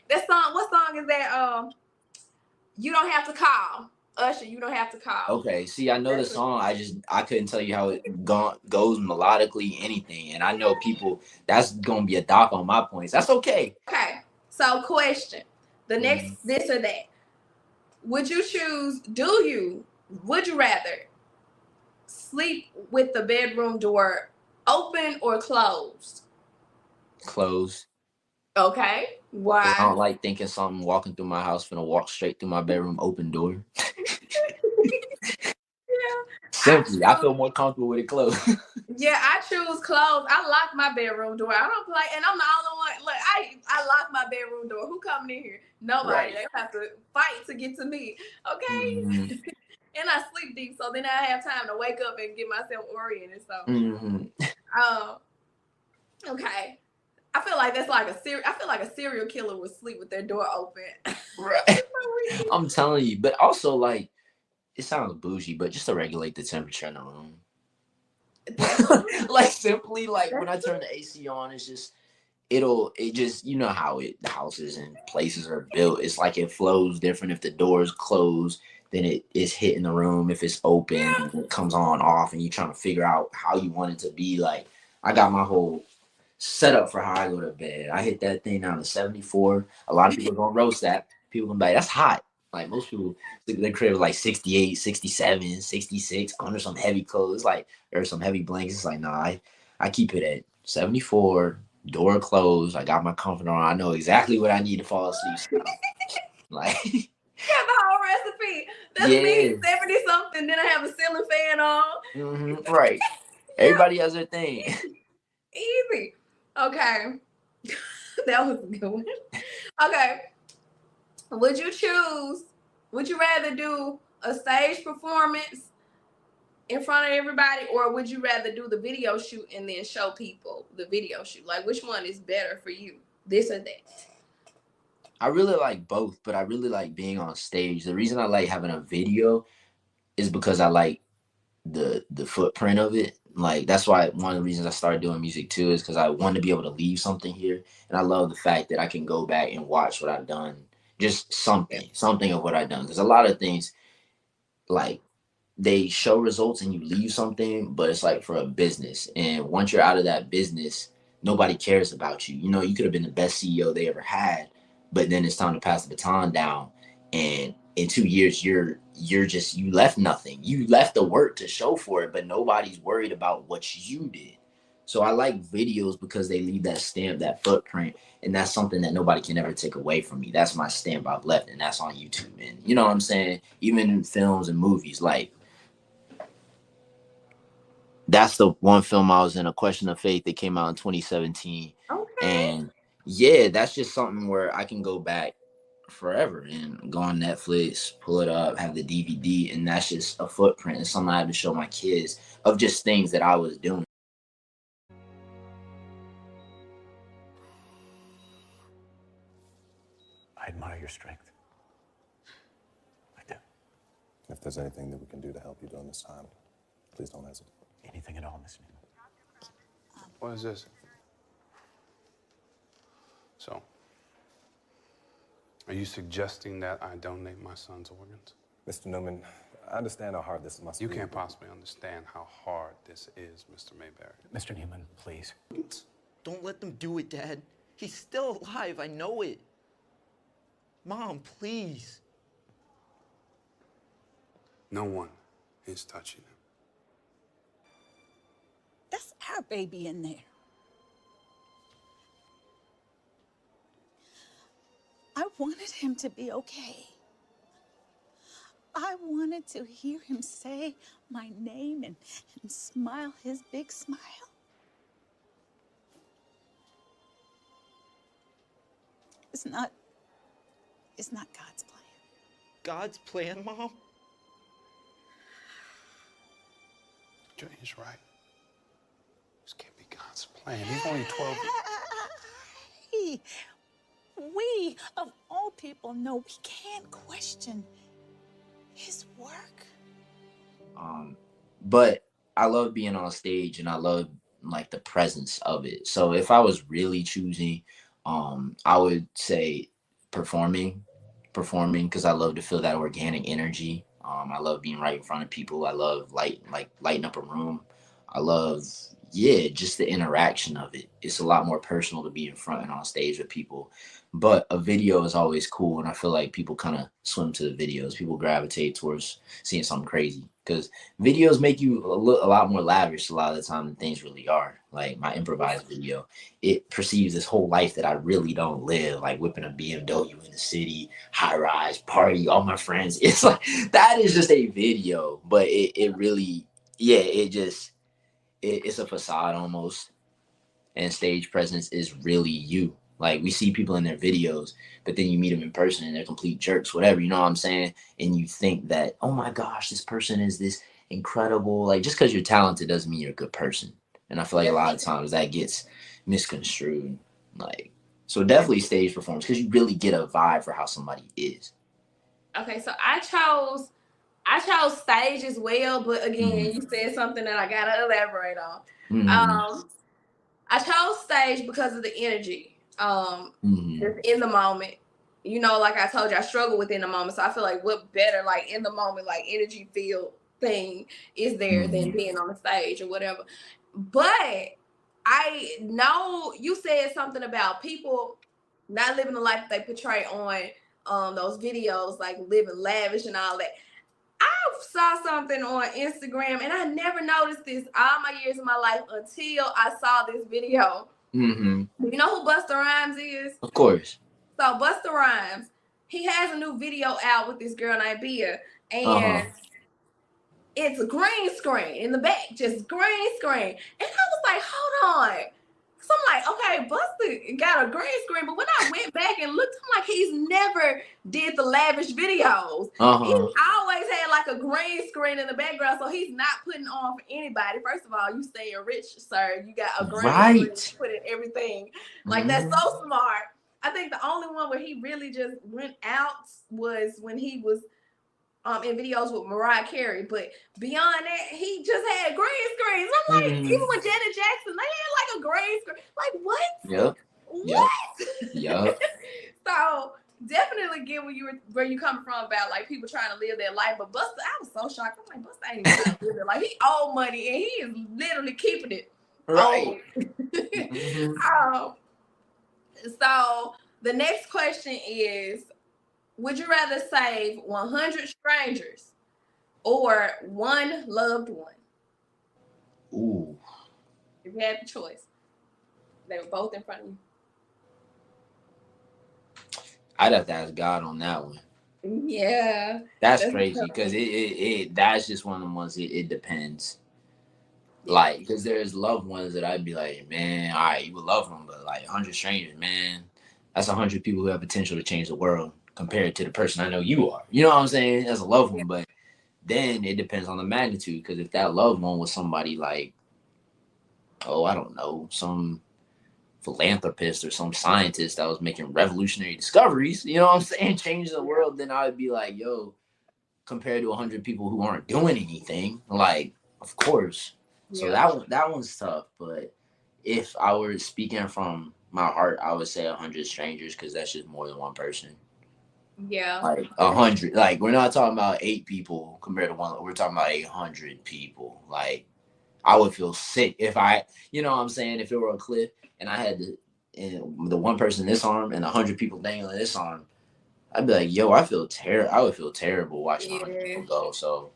That song. What song is that? You don't have to call. Usher, you don't have to call. Okay, see, I know the song. I couldn't tell you how it goes melodically, anything. And I know people. That's gonna be a dock on my points. That's okay. Okay. So, question: the next this or that. Would you would you rather sleep with the bedroom door open or closed? Close. Okay. 'Cause I Why? don't like thinking something walking through my house finna walk straight through my bedroom open door. Yeah. Simply, I feel more comfortable with it closed. Yeah, I choose closed. I lock my bedroom door. I don't play, and I'm the only one. Look, I lock my bedroom door. Who coming in here? Nobody. Right. They have to fight to get to me. Okay. Mm-hmm. And I sleep deep, so then I have time to wake up and get myself oriented. So, Mm-hmm. Okay. I feel like that's like I feel like a serial killer would sleep with their door open. Right. I'm telling you, but also like it sounds bougie, but just to regulate the temperature in the room. Like simply like when I turn the AC on, it's just it just you know how the houses and places are built. It's like it flows different if the door is closed, then it is hitting the room. If it's open, it comes on off, and you're trying to figure out how you want it to be. Like I got my whole setup for how I go to bed. I hit that thing down to 74. A lot of people are gonna roast that. People gonna be like, that's hot. Like most people, their crib is like 68, 67, 66 under some heavy clothes, like or some heavy blankets. It's like, nah, I keep it at 74, door closed. I got my comforter on. I know exactly what I need to fall asleep. So, like, You have the whole recipe. That's me, 70 something. Then I have a ceiling fan on. Right. Everybody has their thing. Easy. Okay. That was a good one. Okay. Would you rather do a stage performance in front of everybody, or would you rather do the video shoot and then show people the video shoot? Like, which one is better for you? This or that? I really like both, but I really like being on stage. The reason I like having a video is because I like the footprint of it. Like that's why one of the reasons I started doing music too is because I want to be able to leave something here, and I love the fact that I can go back and watch what I've done, just something of what I've done. Because a lot of things like they show results and you leave something, but it's like for a business, and once you're out of that business, nobody cares about you. You know, you could have been the best CEO they ever had, but then it's time to pass the baton down, and in 2 years you left nothing. You left the work to show for it, but nobody's worried about what you did. So I like videos because they leave that stamp, that footprint, and that's something that nobody can ever take away from me. That's my stamp I've left, and that's on YouTube. And you know what I'm saying? Even in films and movies, like that's the one film I was in, A Question of Faith, that came out in 2017. Okay. And yeah, that's just something where I can go back forever and go on Netflix, pull it up, have the DVD, and that's just a footprint. It's something I have to show my kids of just things that I was doing. I admire your strength. I do. If there's anything that we can do to help you during this time, please don't hesitate. Anything at all, Miss Newman. What is this? So, are you suggesting that I donate my son's organs? Mr. Newman, I understand how hard this must be. You can't possibly understand how hard this is, Mr. Mayberry. Mr. Newman, please. Don't let them do it, Dad. He's still alive, I know it. Mom, please. No one is touching him. That's our baby in there. I wanted him to be okay. I wanted to hear him say my name and smile his big smile. It's not God's plan. God's plan, Mom? He's right. This can't be God's plan. He's only 12 years. We, of all people, know we can't question his work. But I love being on stage, and I love like the presence of it. So if I was really choosing, I would say performing because I love to feel that organic energy. I love being right in front of people. I love lighting up a room. I love, yeah, just the interaction of it. It's a lot more personal to be in front and on stage with people. But a video is always cool, and I feel like people kind of swim to the videos. People gravitate towards seeing something crazy because videos make you a lot more lavish a lot of the time than things really are. Like my improvised video, it perceives this whole life that I really don't live, like whipping a BMW in the city, high rise, party, all my friends. It's like that is just a video, but it really, yeah, it's a facade almost, and stage presence is really you. Like we see people in their videos, but then you meet them in person and they're complete jerks, whatever, you know what I'm saying? And you think that, oh my gosh, this person is this incredible. Like just because you're talented doesn't mean you're a good person. And I feel like a lot of times that gets misconstrued. Like, so definitely stage performance because you really get a vibe for how somebody is. Okay, so I chose stage as well, but again, you said something that I gotta elaborate on. I chose stage because of the energy. Just in the moment. You know, like I told you, I struggle within the moment. So I feel like what better, like in the moment, like energy field thing is there than being on the stage or whatever. But I know you said something about people not living the life they portray on those videos, like living lavish and all that. I saw something on Instagram, and I never noticed this all my years of my life until I saw this video. Do you know who Busta Rhymes is? Of course. So Busta Rhymes, he has a new video out with this girl named Bia, and it's a green screen in the back, just green screen. And I was like, hold on. So I'm like, okay, Busta got a green screen, but when I went back and looked, I'm like, he's never did the lavish videos. He always had like a green screen in the background, so he's not putting on for anybody. First of all, you staying rich, sir. You got a green screen, put in everything. Like that's so smart. I think the only one where he really just went out was when he was in videos with Mariah Carey, but beyond that, he just had green screens. I'm like, even with Janet Jackson, they had like a green screen. Like what? What? So definitely get where you coming from about like people trying to live their life. But Busta, I was so shocked. I'm like, Busta ain't even trying to live it. Like he owe money and he is literally keeping it. Right. So the next question is, would you rather save 100 strangers or one loved one? Ooh. If you had the choice. They were both in front of you. I'd have to ask God on that one. Yeah. That's crazy because it that's just one of the ones, it depends. Like, because there's loved ones that I'd be like, man, all right, you would love them, but like 100 strangers, man, that's 100 people who have potential to change the world compared to the person I know you are. You know what I'm saying? As a loved one, but then it depends on the magnitude. Because if that loved one was somebody like, oh, I don't know, some philanthropist or some scientist that was making revolutionary discoveries, you know what I'm saying, changing the world, then I would be like, yo, compared to 100 people who aren't doing anything, like, of course. So that one's tough. But if I were speaking from my heart, I would say 100 strangers because that's just more than one person. Yeah. Like 100. Like we're not talking about 8 people compared to one. We're talking about 800 people. Like I would feel sick if I, you know what I'm saying, if it were a cliff and I had the one person in this arm and 100 people dangling this arm, I'd be like, yo, I would feel terrible watching 100 people go. So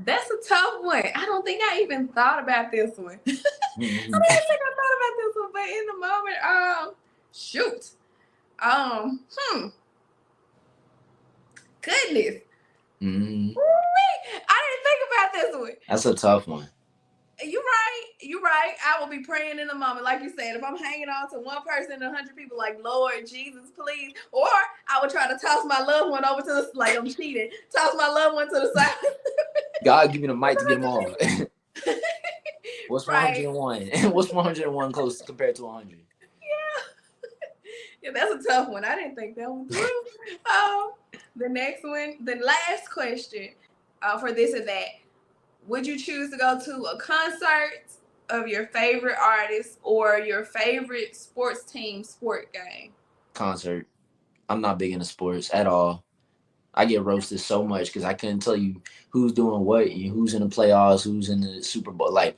that's a tough one. I don't think I even thought about this one. I don't even think I thought about this one, but in the moment, shoot. Goodness. I didn't think about this one. That's a tough one. You're right. I will be praying in the moment. Like you said, if I'm hanging on to one person and 100 people, like, Lord Jesus, please. Or I would try to toss my loved one over to the, like I'm cheating, toss my loved one to the side. God give me the mic to get them all. What's 101? What's 101 close compared to 100? Yeah, that's a tough one. I didn't think that one through. The next one, the last question for this or that. Would you choose to go to a concert of your favorite artist or your favorite sports team sport game? Concert. I'm not big into sports at all. I get roasted so much because I couldn't tell you who's doing what, and who's in the playoffs, who's in the Super Bowl. Like,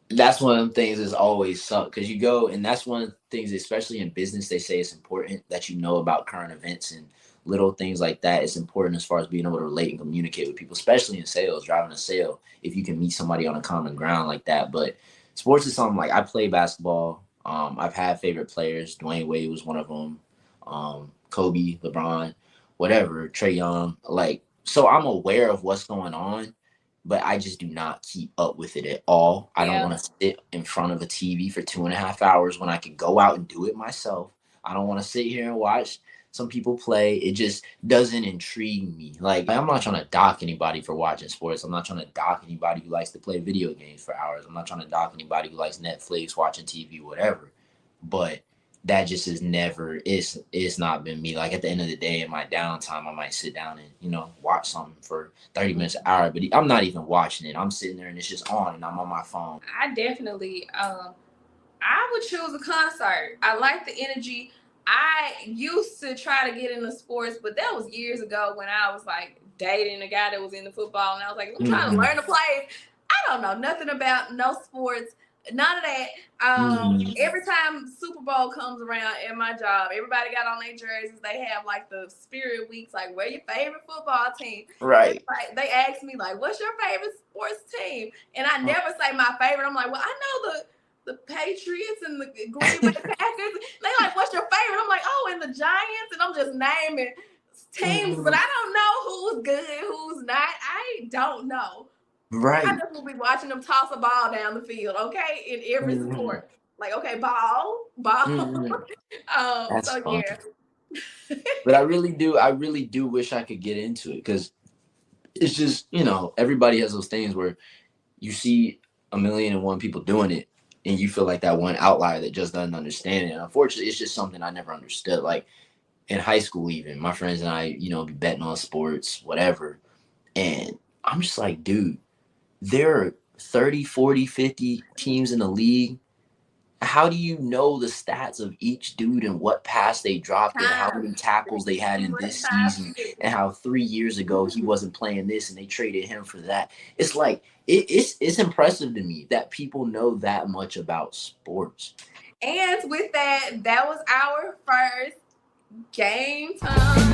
that's one of the things that's always suck, because you go, and that's one of the things, especially in business, they say it's important that you know about current events and little things like that. It's important as far as being able to relate and communicate with people, especially in sales, driving a sale, if you can meet somebody on a common ground like that. But sports is something like, I play basketball. I've had favorite players. Dwayne Wade was one of them. Kobe, LeBron, whatever, Trey Young. Like, so I'm aware of what's going on, but I just do not keep up with it at all. I don't want to sit in front of a TV for 2.5 hours when I could go out and do it myself. I don't want to sit here and watch some people play. It just doesn't intrigue me. Like, I'm not trying to dock anybody for watching sports. I'm not trying to dock anybody who likes to play video games for hours. I'm not trying to dock anybody who likes Netflix, watching TV, whatever. But that just is never, it's not been me. Like, at the end of the day, in my downtime, I might sit down and, you know, watch something for 30 minutes, an hour, but I'm not even watching it. I'm sitting there and it's just on and I'm on my phone. I definitely, I would choose a concert. I like the energy. I used to try to get into sports, but that was years ago when I was like dating a guy that was into football, and I was like, I'm trying to learn to play. I don't know nothing about no sports, none of that. Every time Super Bowl comes around at my job, everybody got on their jerseys. They have like the spirit weeks, like, where your favorite football team? Right. Like, they ask me like, what's your favorite sports team? And I never say my favorite. I'm like, well, I know the Patriots and the Green Bay Packers. They like, what's your favorite? I'm like, oh, and the Giants. And I'm just naming teams, but I don't know who's good, who's not. I don't know. Right. I just will be watching them toss a ball down the field, okay, in every sport. Like, okay, ball. That's so fun. yeah. But I really do wish I could get into it, because it's just, you know, everybody has those things where you see 1,000,001 people doing it, and you feel like that one outlier that just doesn't understand it. And unfortunately, it's just something I never understood. Like, in high school, even, my friends and I, you know, be betting on sports, whatever. And I'm just like, dude, there are 30, 40, 50 teams in the league. How do you know the stats of each dude and what pass they dropped and how many tackles they had in this season, and how 3 years ago he wasn't playing this and they traded him for that? It's like, it's impressive to me that people know that much about sports. And with that, that was our first game time.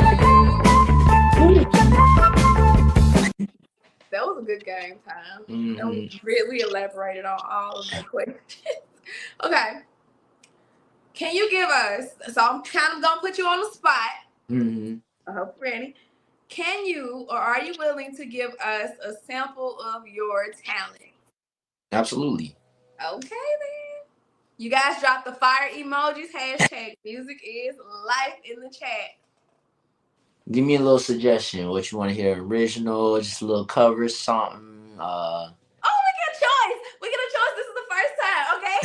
That was a good game time. That was really elaborated on all of the questions. Okay. Can you give us, so I'm kind of going to put you on the spot. I hope you're ready. Can you, or are you willing to give us a sample of your talent? Absolutely. Okay, then. You guys drop the fire emojis, #music is life in the chat. Give me a little suggestion. What you want to hear? Original, just a little cover, something. Oh, we get a choice. We get a choice. This is the first time, okay?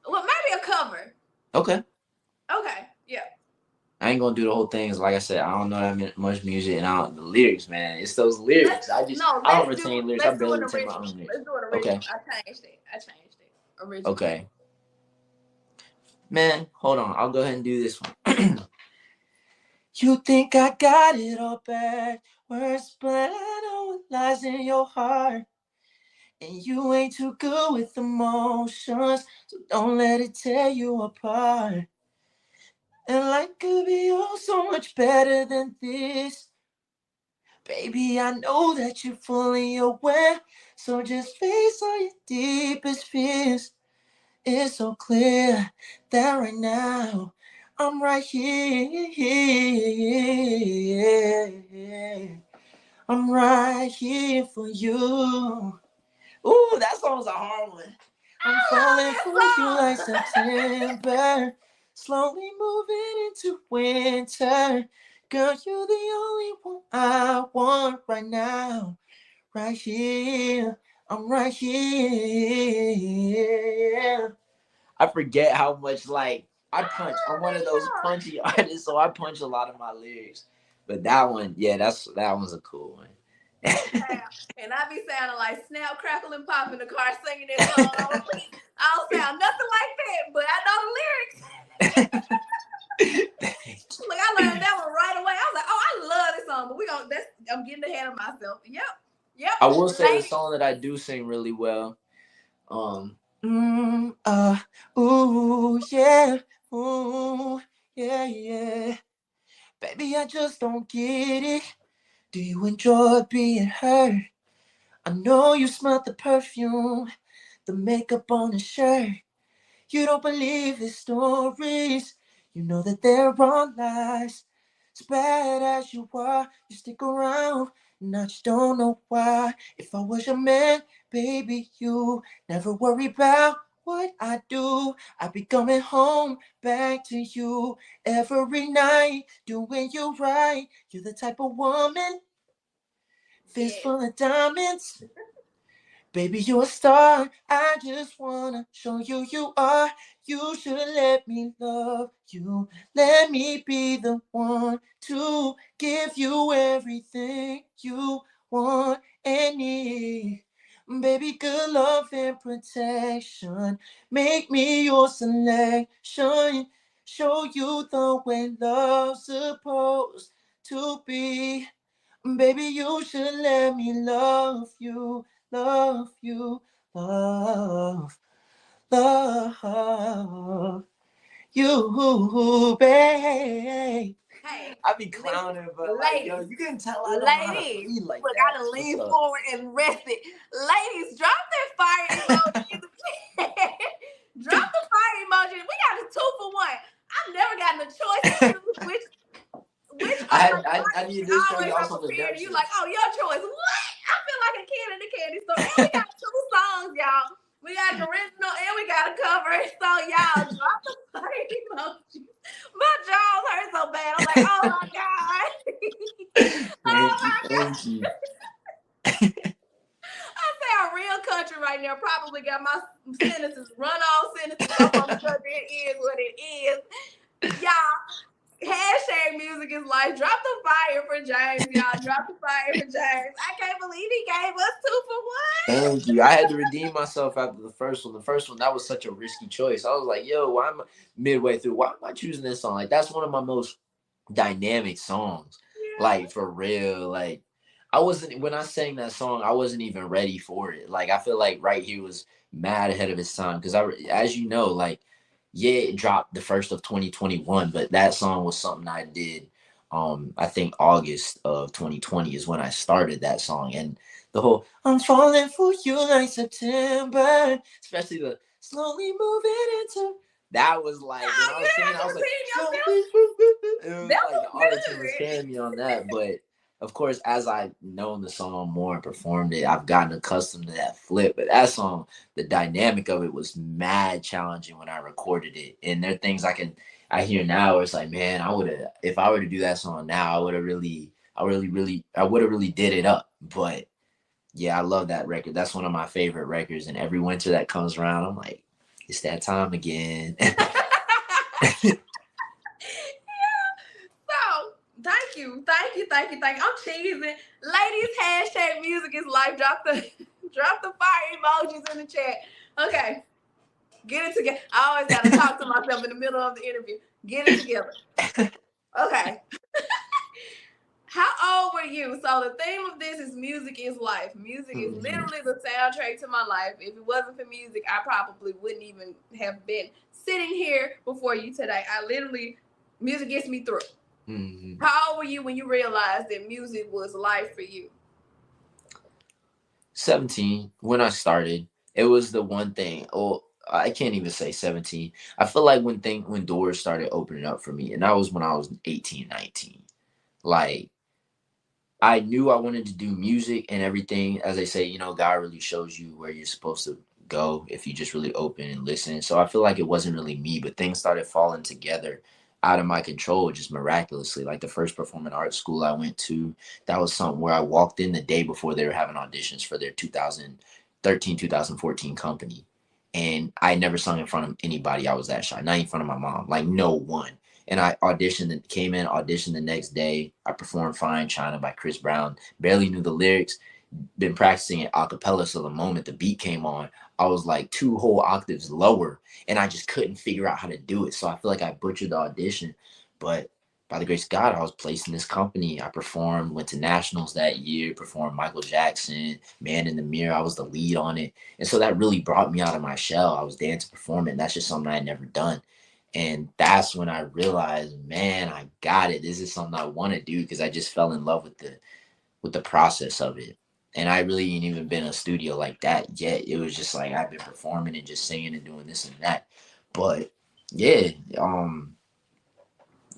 Well, maybe a cover. Okay. Okay, yeah. I ain't gonna do the whole thing. Like I said, I don't know that much music, and the lyrics, man. It's those lyrics. I don't retain lyrics. I barely retain my own lyrics. Let's do it original. Okay. I changed it. Original. Okay. Man, hold on. I'll go ahead and do this one. You think I got it all back, words, but I know what lies in your heart. And you ain't too good with emotions, so don't let it tear you apart. And life could be oh so much better than this. Baby, I know that you're fully aware, so just face all your deepest fears. It's so clear that right now I'm right here. I'm right here for you. Ooh, that song's a hard one. I'm falling for you like September, slowly moving into winter. Girl, you're the only one I want right now. Right here. I'm right here. I forget how much, like, I punch. I'm one of those punchy artists, so I punch a lot of my lyrics. But that one, yeah, that one's a cool one. And I be sounding like Snap, Crackle, and Pop in the car singing this song. I don't sound nothing like that, but I know the lyrics. I will say the Ladies, song that I do sing really well. Ooh, yeah, ooh, yeah, yeah. Baby, I just don't get it. Do you enjoy being hurt? I know you smell the perfume, the makeup on the shirt. You don't believe his stories. You know that they're all lies. As bad as you are, you stick around. And I just don't know why. If I was your man, baby, you never worry about what I do. I'd be coming home back to you every night, doing you right. You're the type of woman, fist yes. full of diamonds. Baby, you're a star. I just wanna show you you are. You should let me love you. Let me be the one to give you everything you want and need. Baby, good love and protection. Make me your selection. Show you the way love's supposed to be. Baby, you should let me love you, love you, love, love you, babe. Hey, I be listen, clowning, but like, yo, ladies, you can tell I don't know how to ladies. breathe like Look, I that. done What's lean up? forward and rest it. Ladies, drop that fire emoji in the chat. Drop the fire emoji. We got a 2 for 1. I've never gotten a choice to choose which I need this show always y'all I'm some prepared. You redemption. like, oh, your choice. What? I feel like a kid in the candy store. And we got 2 songs, y'all. We got an original and we got a cover. So y'all drop the fire emoji. My jaws hurt so bad. I'm like, oh my God. Oh Thank you, my God. thank you. I say our real country right now probably got my sentences, run all sentences up on because it is what it is. Y'all, hashtag music is life. Drop the fire for James, y'all. Drop the fire for James. I can't believe he gave us 2 for 1. Thank you. I had to redeem myself after the first one. The first one, that was such a risky choice. I was like, yo, why am I midway through? Why am I choosing this song? Like, that's one of my most dynamic songs. Yeah. Like, for real. Like, I wasn't, when I sang that song, I wasn't even ready for it. Like, I feel like Right Here was mad ahead of its time. Because, as you know, like, yeah, it dropped the first of 2021, but that song was something I did. I think August of 2020 is when I started that song. And the whole I'm falling for you like September, especially the slowly moving into that was like when I was singing, I was like, it was That like the was auto-tune was good. carrying me on that. But of course, as I've known the song more and performed it, I've gotten accustomed to that flip. But that song, the dynamic of it was mad challenging when I recorded it. And there are things I hear now where it's like, man, I would have, if I were to do that song now, I would have really did it up. But yeah, I love that record. That's one of my favorite records. And every winter that comes around, I'm like, it's that time again. So, thank you. I'm cheesing. Ladies, hashtag music is life. Drop the fire emojis in the chat. Okay. Get it together. I always gotta talk to myself in the middle of the interview. Get it together. Okay. How old were you? So the theme of this is music is life. Music is literally the soundtrack to my life. If it wasn't for music, I probably wouldn't even have been sitting here before you today. Music gets me through. Mm-hmm. How old were you when you realized that music was life for you? 17, when I started. It was the one thing. Oh, I can't even say 17. I feel like when doors started opening up for me, and that was when I was 18, 19. Like, I knew I wanted to do music and everything. As they say, you know, God really shows you where you're supposed to go if you just really open and listen. So I feel like it wasn't really me, but things started falling together out of my control just miraculously. Like the first performing arts school I went to, that was something where I walked in the day before they were having auditions for their 2013, 2014 company. And I never sung in front of anybody. I was that shy, not in front of my mom, like no one. And I auditioned the next day. I performed Fine China by Chris Brown. Barely knew the lyrics, been practicing it a cappella. So the moment the beat came on, I was like 2 whole octaves lower and I just couldn't figure out how to do it. So I feel like I butchered the audition. But by the grace of God, I was placed in this company. I performed, went to nationals that year, performed Michael Jackson, Man in the Mirror. I was the lead on it. And so that really brought me out of my shell. I was dancing, performing. That's just something I had never done. And that's when I realized, man, I got it. This is something I want to do, because I just fell in love with the process of it. And I really ain't even been in a studio like that yet. It was just like I've been performing and just singing and doing this and that. But yeah,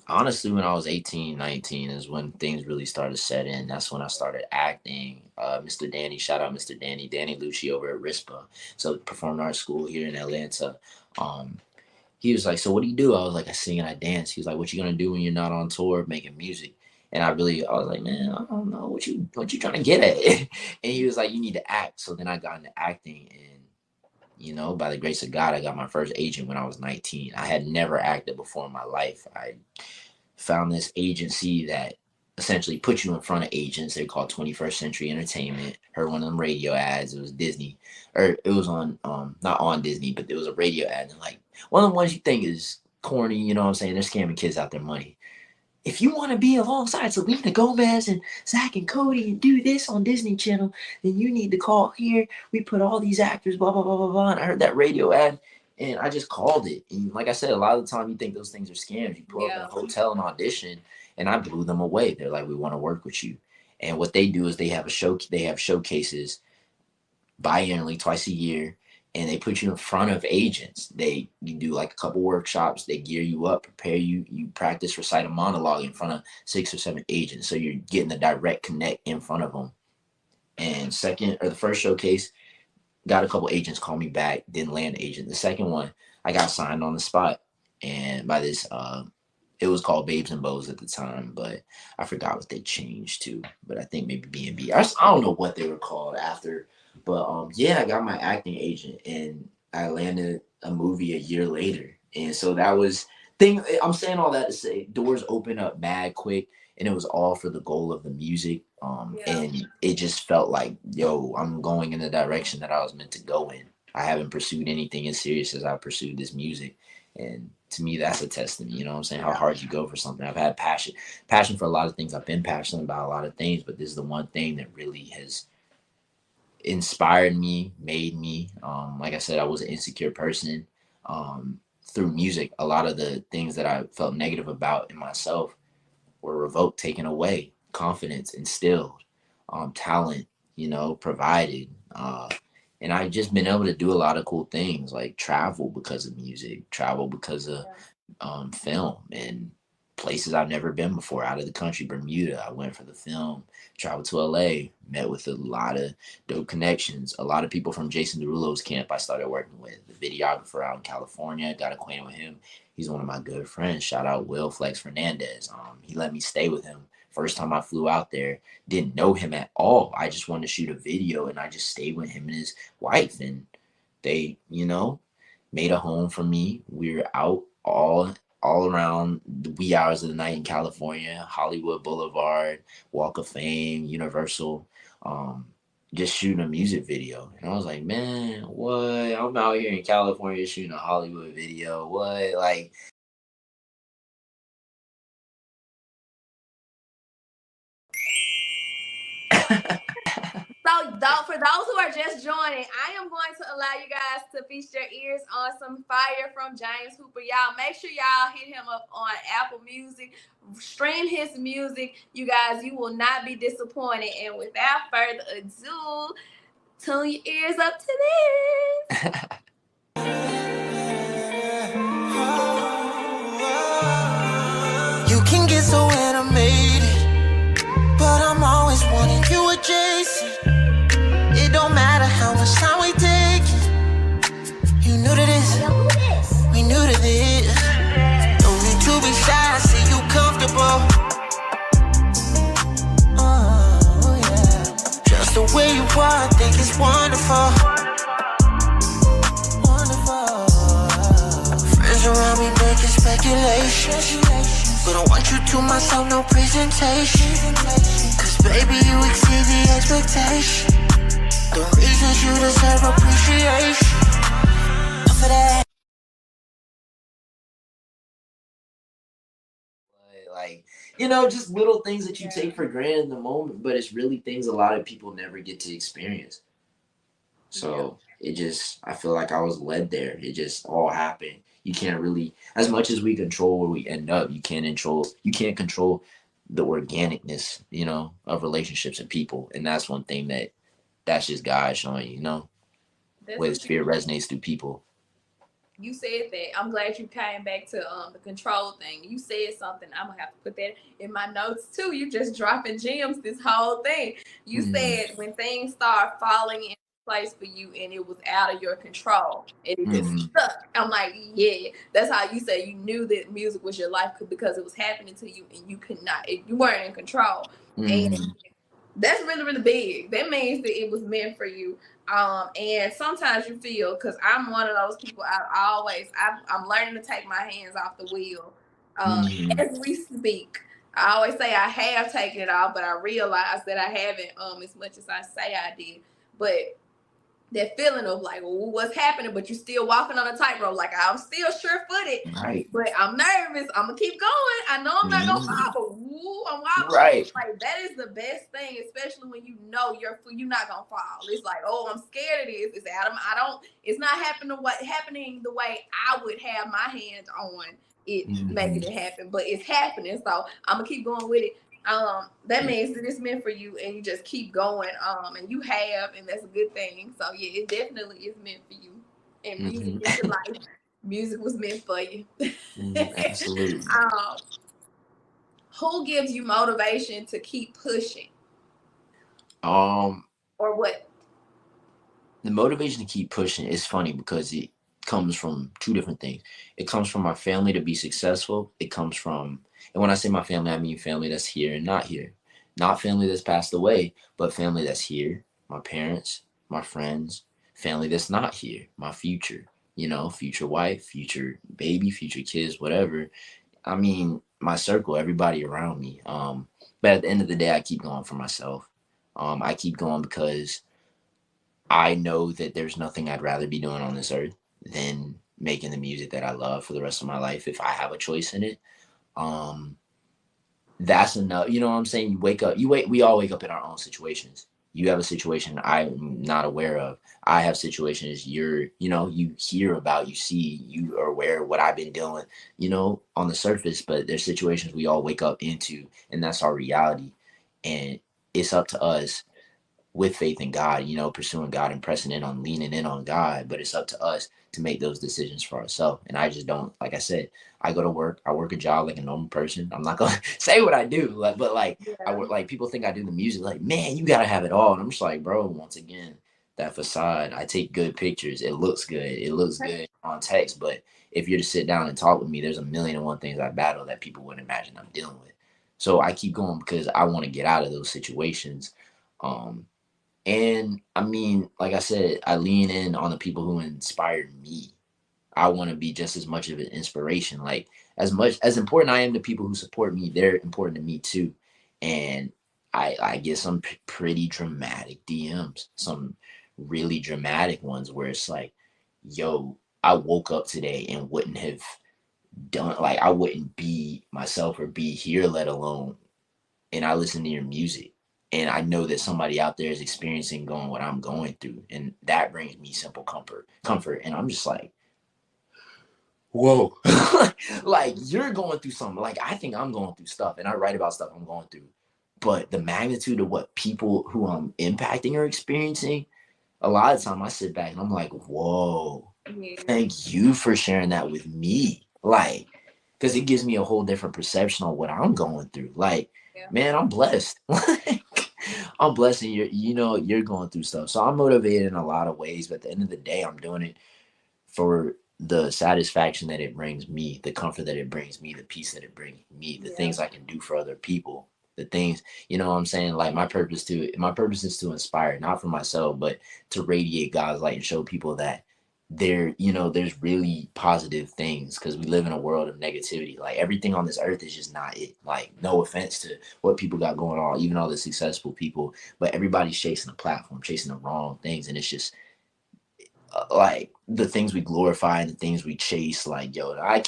honestly, when I was 18, 19 is when things really started to set in. That's when I started acting. Mr. Danny, shout out Mr. Danny Lucci over at RISPA. So performing art school here in Atlanta. He was like, so what do you do? I was like, I sing and I dance. He was like, what you gonna do when you're not on tour making music? And I was like, man, I don't know what you trying to get at. And he was like, you need to act. So then I got into acting, and by the grace of God, I got my first agent when I was 19. I had never acted before in my life. I found this agency that essentially put you in front of agents. They're called 21st Century Entertainment. Heard one of them radio ads. It was Disney, or it was on not on Disney, but it was a radio ad. And like one of the ones you think is corny, you know what I'm saying? They're scamming kids out their money. If you want to be alongside Selena Gomez and Zach and Cody and do this on Disney Channel, then you need to call here. We put all these actors, blah, blah, blah, blah, blah. And I heard that radio ad, and I just called it. And like I said, a lot of the time you think those things are scams. You pull up in a hotel and audition, and I blew them away. They're like, we want to work with you. And what they do is they have showcases biannually, twice a year, and they put you in front of agents. You do like a couple workshops. They gear you up, prepare you. You practice, recite a monologue in front of 6 or 7 agents. So you're getting the direct connect in front of them. And the first showcase, got a couple agents call me back, didn't land an agent. The second one, I got signed on the spot. And by this, it was called Babes and Bows at the time, but I forgot what they changed to. But I think maybe B&B. I don't know what they were called after. But yeah, I got my acting agent, and I landed a movie a year later. And so that was I'm saying all that to say doors open up mad quick, and it was all for the goal of the music. And it just felt like, yo, I'm going in the direction that I was meant to go in. I haven't pursued anything as serious as I pursued this music. And to me, that's a testament, you know what I'm saying? How hard you go for something. I've had passion for a lot of things. I've been passionate about a lot of things, but this is the one thing that really has inspired me, made me. Like I said, I was an insecure person. Through music, a lot of the things that I felt negative about in myself were revoked, taken away, confidence instilled, talent, provided. And I've just been able to do a lot of cool things, like travel because of music, travel because of film, and places I've never been before, out of the country. Bermuda, I went for the film, traveled to LA, met with a lot of dope connections. A lot of people from Jason Derulo's camp I started working with. The videographer out in California, got acquainted with him. He's one of my good friends. Shout out Will Flex Fernandez. He let me stay with him. First time I flew out there, didn't know him at all. I just wanted to shoot a video, and I just stayed with him and his wife, and they, made a home for me. We were out all around the wee hours of the night in California, Hollywood Boulevard, Walk of Fame, Universal, just shooting a music video. And I was like, man, what? I'm out here in California shooting a Hollywood video. What? Like, So for those who are just joining, I am going to allow you guys to feast your ears on some fire from James Hooper. Y'all make sure y'all hit him up on Apple Music. Stream his music. You guys, you will not be disappointed. And without further ado, tune your ears up to this. You can get so animated, but I'm always wanting you adjacent. It don't matter how much time we take. You new to this, we new to this. Don't need to be shy, I see you comfortable. Oh yeah, just the way you are, I think it's wonderful. Wonderful. Friends around me making speculations, but I want you to myself, no presentation. Cause baby, you exceed the expectation. The reasons you deserve appreciation. For that. Like, just little things that you take for granted in the moment, but it's really things a lot of people never get to experience. So I feel like I was led there. It just all happened. You can't really, as much as we control where we end up, you can't control the organicness, of relationships and people. And that's one thing that's just God showing you, where the spirit resonates through people. You said that. I'm glad you came back to the control thing. You said something. I'm gonna have to put that in my notes too. You just dropping gems this whole thing. You said when things start falling in place for you and it was out of your control and it just stuck. I'm like, yeah, that's how you say you knew that music was your life because it was happening to you and you could not, you weren't in control. And that's really, really big. That means that it was meant for you. And sometimes you feel, because I'm one of those people, I'm learning to take my hands off the wheel as we speak. I always say I have taken it off, but I realize that I haven't as much as I say I did. But that feeling of like, what's happening? But you're still walking on a tightrope. Like, I'm still sure-footed, right? But I'm nervous. I'm gonna keep going. I know I'm not gonna fall, but I'm wobbling. Right. Like, that is the best thing, especially when you know you're not gonna fall. It's like, oh, I'm scared of this. It's Adam. It's not happening the way I would have my hands on it, making it happen. But it's happening, so I'm gonna keep going with it. That means that it's meant for you and you just keep going, and you have, and that's a good thing. So yeah, it definitely is meant for you, and music is your life. Music was meant for you. Absolutely. Who gives you motivation to keep pushing? Or what? The motivation to keep pushing is funny because it comes from two different things. It comes from my family to be successful. It comes from, and when I say my family, I mean family that's here and not here. Not family that's passed away, but family that's here. My parents, my friends, family that's not here. My future, future wife, future baby, future kids, whatever. I mean, my circle, everybody around me. But at the end of the day, I keep going for myself. I keep going because I know that there's nothing I'd rather be doing on this earth than making the music that I love for the rest of my life if I have a choice in it. That's enough. You know what I'm saying? We all wake up in our own situations. You have a situation I'm not aware of. I have situations you hear about, you see, you are aware of what I've been doing, on the surface, but there's situations we all wake up into, and that's our reality. And it's up to us with faith in God, pursuing God and pressing in on, leaning in on God, but it's up to us to make those decisions for ourselves. And I just don't, like I said, I go to work, I work a job like a normal person. I'm not going to say what I do, I work, like people think I do the music, like, man, you got to have it all. And I'm just like, bro, once again, that facade, I take good pictures. It looks good. It looks good on text. But if you're to sit down and talk with me, there's a million and one things I battle that people wouldn't imagine I'm dealing with. So I keep going because I want to get out of those situations. And I mean, like I said, I lean in on the people who inspired me. I want to be just as much of an inspiration. Like, as much as important I am to people who support me, they're important to me too. And I get some pretty dramatic DMs, some really dramatic ones where it's like, yo, I woke up today and wouldn't have done, like, I wouldn't be myself or be here, let alone, and I listen to your music. And I know that somebody out there is experiencing going what I'm going through. And that brings me simple comfort. And I'm just like, whoa, like, you're going through something. Like, I think I'm going through stuff and I write about stuff I'm going through. But the magnitude of what people who I'm impacting are experiencing, a lot of time I sit back and I'm like, whoa, thank you for sharing that with me. Like, because it gives me a whole different perception on what I'm going through. Like, man, I'm blessed. I'm blessed, and you're going through stuff. So I'm motivated in a lot of ways, but at the end of the day, I'm doing it for the satisfaction that it brings me, the comfort that it brings me, the peace that it brings me, the things I can do for other people, the things, what I'm saying? Like, my purpose is to inspire, not for myself, but to radiate God's light and show people that there's really positive things, because we live in a world of negativity. Like, everything on this earth is just not it. Like, no offense to what people got going on, even all the successful people, but everybody's chasing a platform, chasing the wrong things. And it's just, like the things we glorify and the things we chase. Like, yo, I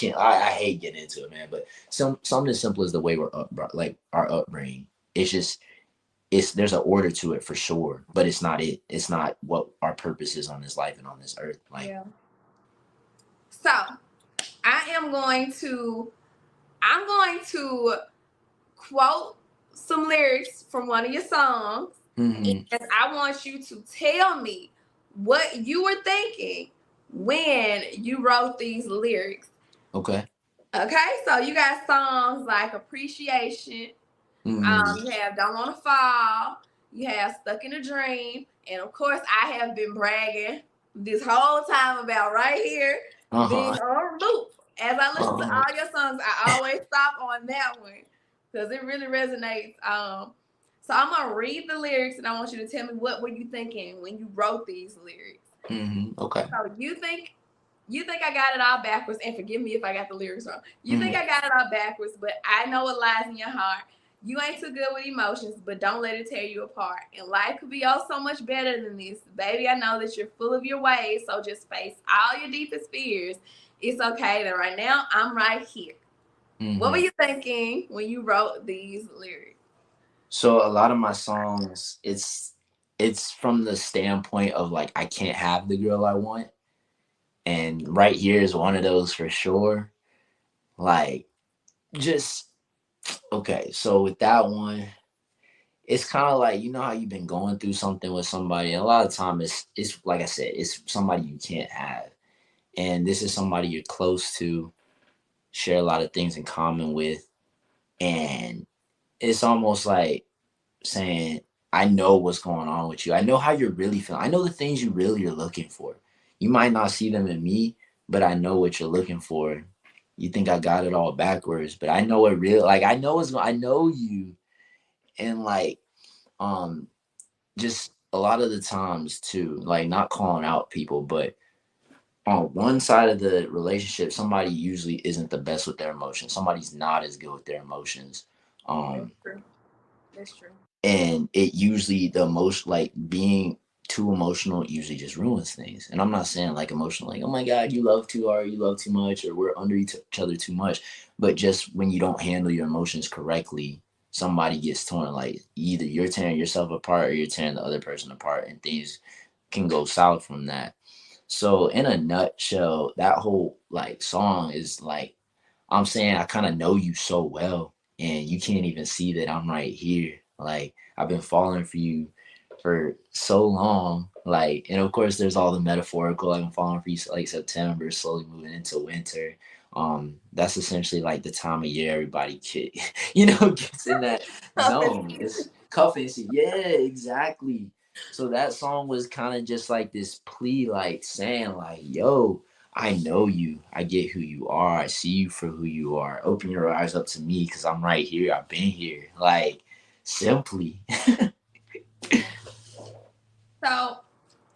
hate getting into it, man. But something as simple as the way we're up, like our upbringing. It's just there's an order to it for sure, but it's not it. It's not what our purpose is on this life and on this earth. Like, Yeah. So I'm going to quote some lyrics from one of your songs, and I want you to tell me what you were thinking when you wrote these lyrics. okay. Okay, so you got songs like Appreciation. You have Don't Wanna Fall. You have Stuck in a Dream. And of course, I have been bragging this whole time about Right Here being on loop. As I listen to all your songs, I always stop on that one because it really resonates. So I'm gonna read the lyrics, and I want you to tell me what were you thinking when you wrote these lyrics. Okay. So you think I got it all backwards, and forgive me if I got the lyrics wrong. You think I got it all backwards, but I know what lies in your heart. You ain't too good with emotions, but don't let it tear you apart. And life could be so much better than this. Baby, I know that you're full of your ways, so just face all your deepest fears. It's okay that right now I'm right here. What were you thinking when you wrote these lyrics? So a lot of my songs, it's from the standpoint of like, I can't have the girl I want. And Right Here is one of those for sure. Like, just, okay. So with that one, it's kind of like, you know how you've been going through something with somebody. And a lot of time it's like I said, it's somebody you can't have. And this is somebody you're close to, share a lot of things in common with. And it's almost like saying, I know what's going on with you. I know how you're really feeling. I know the things you really are looking for. You might not see them in me, but I know what you're looking for. You think I got it all backwards, but I know it real. Like, I know you. And like, just a lot of the times too, like, not calling out people, but on one side of the relationship, somebody usually isn't the best with their emotions. Somebody's not as good with their emotions. That's true. And it usually, the most, like, being too emotional usually just ruins things. And I'm not saying like emotional, like, oh my God, you love too hard, you love too much, or we're under each other too much. But just when you don't handle your emotions correctly, somebody gets torn. Like, either you're tearing yourself apart or you're tearing the other person apart, and things can go south from that. So in a nutshell, that whole like song is like, I'm saying I kind of know you so well, and you can't even see that I'm right here. Like, I've been falling for you for so long. Like, and of course there's all the metaphorical, like, I'm falling for you like September, slowly moving into winter. That's essentially like the time of year everybody gets in that zone. It's cuffing. Yeah, exactly. So that song was kind of just like this plea, like saying like, yo, I know you. I get who you are. I see you for who you are. Open your eyes up to me because I'm right here. I've been here. Like, simply. So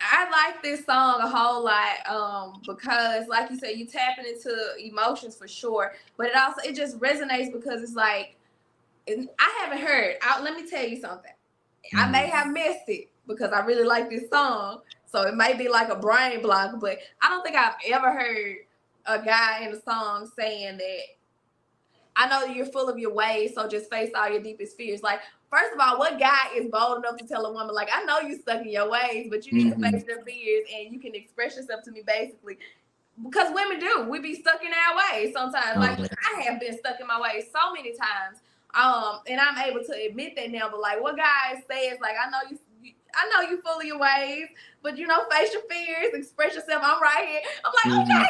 I like this song a whole lot because, like you said, you tapping into emotions for sure. But it just resonates because it's like, I haven't heard. Let me tell you something. I may have missed it because I really like this song. So it might be like a brain block, but I don't think I've ever heard a guy in a song saying that, I know you're full of your ways, so just face all your deepest fears. Like, first of all, what guy is bold enough to tell a woman, like, I know you're stuck in your ways, but you need to face your fears and you can express yourself to me, basically. Because women do. We be stuck in our ways sometimes. Like, I have been stuck in my ways so many times. And I'm able to admit that now. But like, what guy says, like, I know you full of your ways, but face your fears, express yourself. I'm right here. I'm like, okay, then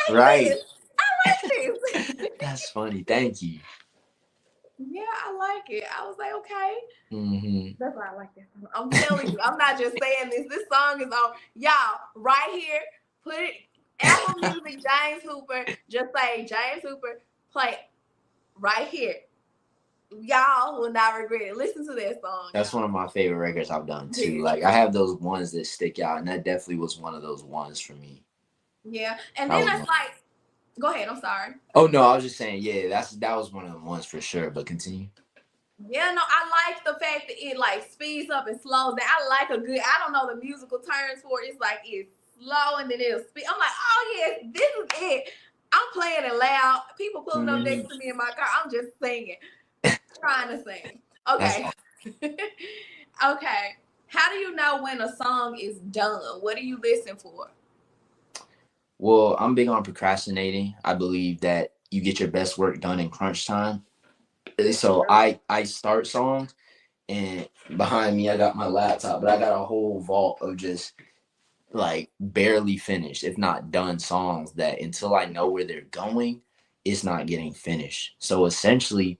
I like this. I like this. That's funny. Thank you. Yeah, I like it. I was like, okay. That's why I like this song. I'm telling you, I'm not just saying this. This song is on, y'all, right here. Put it, Apple Music, James Hooper. Just say, James Hooper, play right here. Y'all will not regret it. Listen to that song. That's one of my favorite records I've done too. Like, I have those ones that stick out, and that definitely was one of those ones for me. Yeah, and then it's like, go ahead. I'm sorry. Oh no, I was just saying, yeah, that was one of the ones for sure. But continue. Yeah, no, I like the fact that it like speeds up and slows down. I like I don't know the musical terms for it. It's like it's slow and then it'll speed. I'm like, oh yes, this is it. I'm playing it loud. People pulling up next to me in my car. I'm just singing, trying to sing. Okay. Okay. How do you know when a song is done? What do you listen for? Well, I'm big on procrastinating. I believe that you get your best work done in crunch time. So I start songs, and behind me I got my laptop, but I got a whole vault of just like barely finished, if not done songs that until I know where they're going, it's not getting finished. So essentially,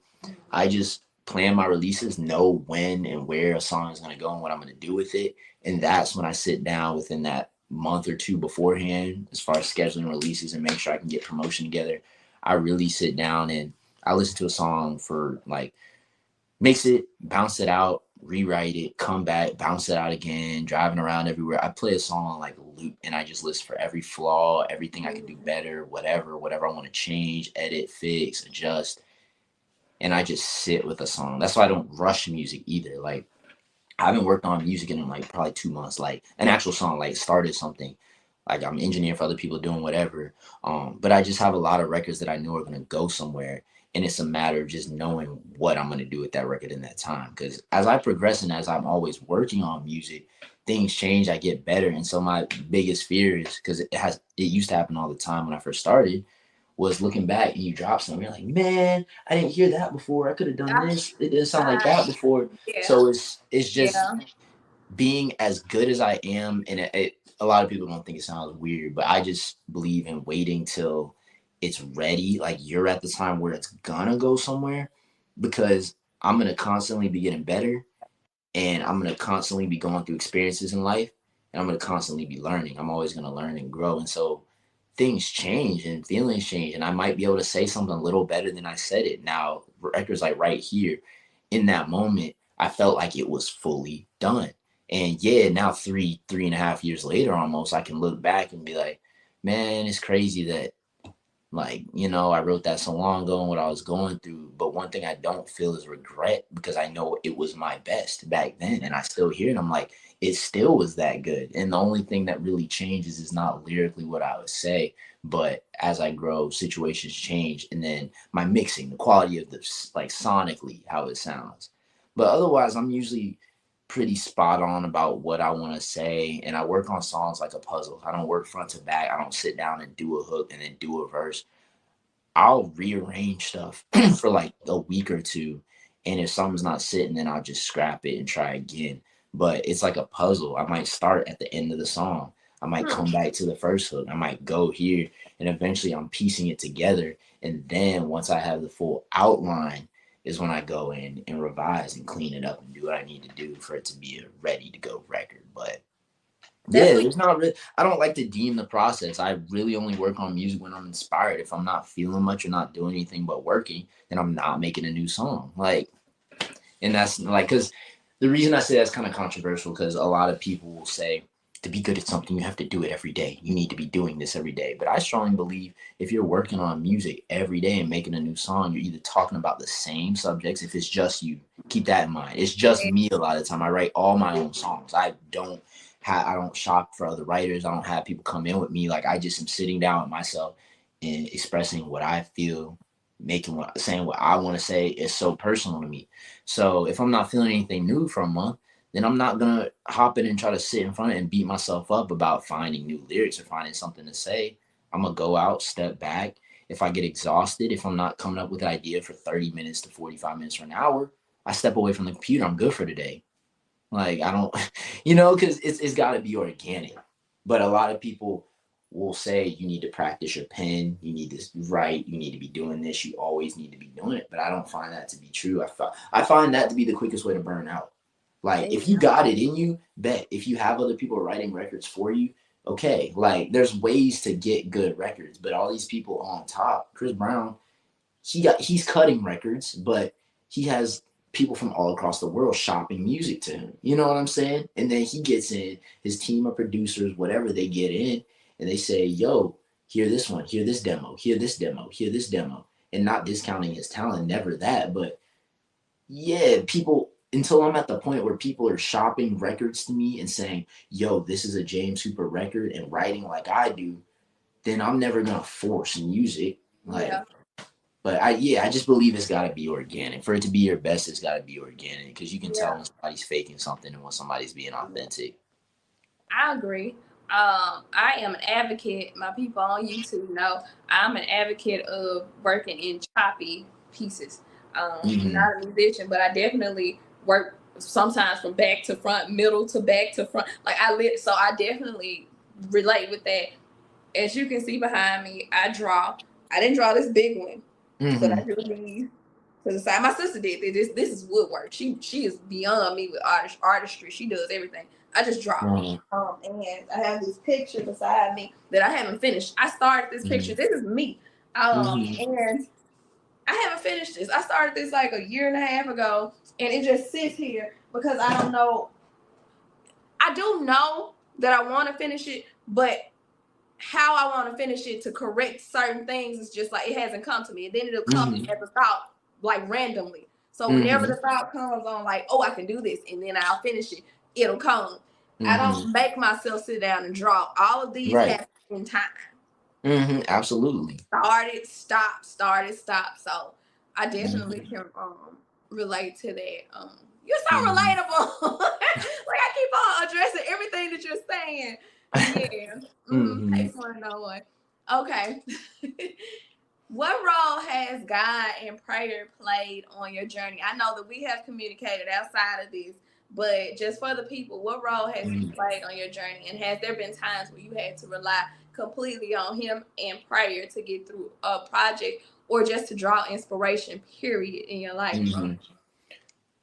I just plan my releases, know when and where a song is going to go and what I'm going to do with it. And that's when I sit down within that month or two beforehand, as far as scheduling releases and make sure I can get promotion together. I really sit down and I listen to a song for like, mix it, bounce it out, rewrite it, come back, bounce it out again, driving around everywhere. I play a song on like a loop and I just listen for every flaw, everything I can do better, whatever I want to change, edit, fix, adjust. And I just sit with a song. That's why I don't rush music either. Like I haven't worked on music in like probably 2 months, like an actual song, like started something. Like I'm engineering for other people doing whatever. But I just have a lot of records that I know are going to go somewhere. And it's a matter of just knowing what I'm going to do with that record in that time. Because as I progress and as I'm always working on music, things change, I get better. And so my biggest fear is, because it used to happen all the time when I first started, was looking back and you drop something, you're like, man, I didn't hear that before. I could have done this. It didn't sound like that before. Yeah. So it's just being as good as I am. And a lot of people don't think it sounds weird, but I just believe in waiting till it's ready. Like you're at the time where it's gonna go somewhere, because I'm gonna constantly be getting better and I'm gonna constantly be going through experiences in life and I'm gonna constantly be learning. I'm always gonna learn and grow. And so things change and feelings change, and I might be able to say something a little better than I said it. Now, records like right here, in that moment, I felt like it was fully done. And yeah, now 3.5 years later, almost, I can look back and be like, man, it's crazy that, like, you know, I wrote that so long ago and what I was going through. But one thing I don't feel is regret, because I know it was my best back then. And I still hear it. I'm like, it still was that good. And the only thing that really changes is not lyrically what I would say, but as I grow, situations change. And then my mixing, the quality of the, like sonically, how it sounds. But otherwise, I'm usually pretty spot on about what I want to say. And I work on songs like a puzzle. I don't work front to back. I don't sit down and do a hook and then do a verse. I'll rearrange stuff for like a week or two. And if something's not sitting, then I'll just scrap it and try again. But it's like a puzzle. I might start at the end of the song. I might come back to the first hook. I might go here, and eventually I'm piecing it together. And then once I have the full outline is when I go in and revise and clean it up and do what I need to do for it to be a ready to go record. But yeah, it's not really, I don't like to deem the process. I really only work on music when I'm inspired. If I'm not feeling much or not doing anything but working, then I'm not making a new song. Like, and that's like, because the reason I say that's kind of controversial, because a lot of people will say, to be good at something, you have to do it every day. You need to be doing this every day. But I strongly believe if you're working on music every day and making a new song, you're either talking about the same subjects. If it's just you, keep that in mind. It's just me a lot of the time. I write all my own songs. I don't shop for other writers. I don't have people come in with me. Like, I just am sitting down with myself and expressing what I feel, saying what I want to say. Is so personal to me. So if I'm not feeling anything new for a month, then I'm not going to hop in and try to sit in front and beat myself up about finding new lyrics or finding something to say. I'm going to go out, step back. If I get exhausted, if I'm not coming up with an idea for 30 minutes to 45 minutes or an hour, I step away from the computer. I'm good for today. Like, I don't, because it's got to be organic. But a lot of people will say you need to practice your pen, you need to write, you need to be doing this, you always need to be doing it. But I don't find that to be true. I find that to be the quickest way to burn out. Like, if you got it in you, bet. If you have other people writing records for you, okay. Like, there's ways to get good records. But all these people on top, Chris Brown, he's cutting records, but he has people from all across the world shopping music to him. You know what I'm saying? And then he gets in his team of producers, whatever they get in, and they say, yo, hear this one, hear this demo, hear this demo, hear this demo. And not discounting his talent, never that. But yeah, people, until I'm at the point where people are shopping records to me and saying, yo, this is a James Hooper record, and writing like I do, then I'm never gonna force music. Like, Yeah. but I just believe it's gotta be organic. For it to be your best, it's gotta be organic, because you can tell Yeah. when somebody's faking something and when somebody's being authentic. I agree. I am an advocate. My people on YouTube know I'm an advocate of working in choppy pieces. I'm Hmm. not a musician, but I definitely work sometimes from back to front, middle to back to front. Like so I definitely relate with that. As you can see behind me, I draw. I didn't draw this big one, but I Hmm. drew these to the side. My sister did this. This is woodwork. She is beyond me with artistry. She does everything. I just draw. Hmm. And I have this picture beside me that I haven't finished. I started this picture. This is me. Hmm. And I haven't finished this. I started this like a year and a half ago, and it just sits here because I don't know. I do know that I want to finish it, but how I want to finish it to correct certain things is just like it hasn't come to me. And then it'll come Hmm. as a thought, like randomly. So whenever Hmm. the thought comes on, like, oh, I can do this, and then I'll finish it, it'll come. I Hmm. don't make myself sit down and draw. All of these Right. happen in time. Hmm. Absolutely. Started, stop, started, stop. So I definitely Hmm. can relate to that. You're so Hmm. relatable. Like I keep on addressing everything that you're saying. Yeah. Hmm. Takes one to know one. Okay. What role has God and prayer played on your journey? I know that we have communicated outside of this, but just for the people, what role has He played on your journey? And has there been times where you had to rely completely on Him and prayer to get through a project or just to draw inspiration, period, in your life, bro? Hmm.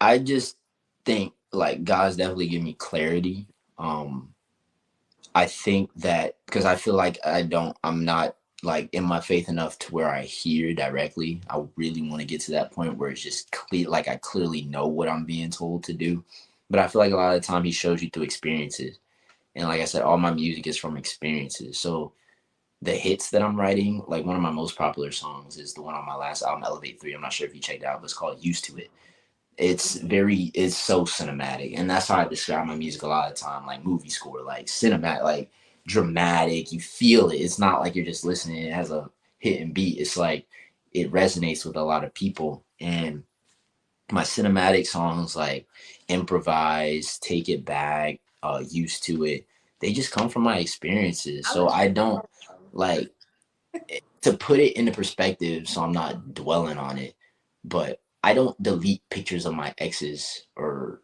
I just think like God's definitely given me clarity. Um, I think that because I feel like I'm not like in my faith enough to where I hear directly. I really want to get to that point where it's just clear, like I clearly know what I'm being told to do. But I feel like a lot of the time He shows you through experiences. And like I said, all my music is from experiences. So the hits that I'm writing, like one of my most popular songs is the one on my last album, Elevate 3. I'm not sure if you checked it out, but it's called Used to It. It's so cinematic, and that's how I describe my music a lot of the time, like movie score, like cinematic, like dramatic. You feel it. It's not like you're just listening. It has a hit and beat. It's like it resonates with a lot of people. And my cinematic songs like Improvise, Take It Back, Used to It, they just come from my experiences. I So love I don't like to put it into perspective, so I'm not dwelling on it, but I don't delete pictures of my exes or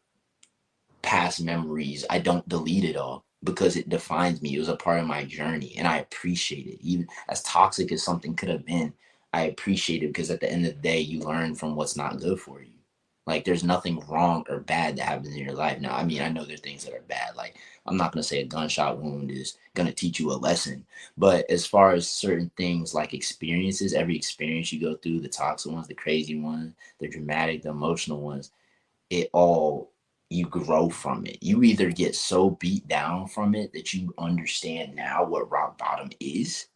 past memories. I don't delete it all because it defines me. It was a part of my journey, and I appreciate it. Even as toxic as something could have been, I appreciate it because at the end of the day, you learn from what's not good for you. Like there's nothing wrong or bad that happens in your life. Now, I mean, I know there are things that are bad. Like I'm not gonna say a gunshot wound is gonna teach you a lesson, but as far as certain things like experiences, every experience you go through, the toxic ones, the crazy ones, the dramatic, the emotional ones, it all, you grow from it. You either get so beat down from it that you understand now what rock bottom is,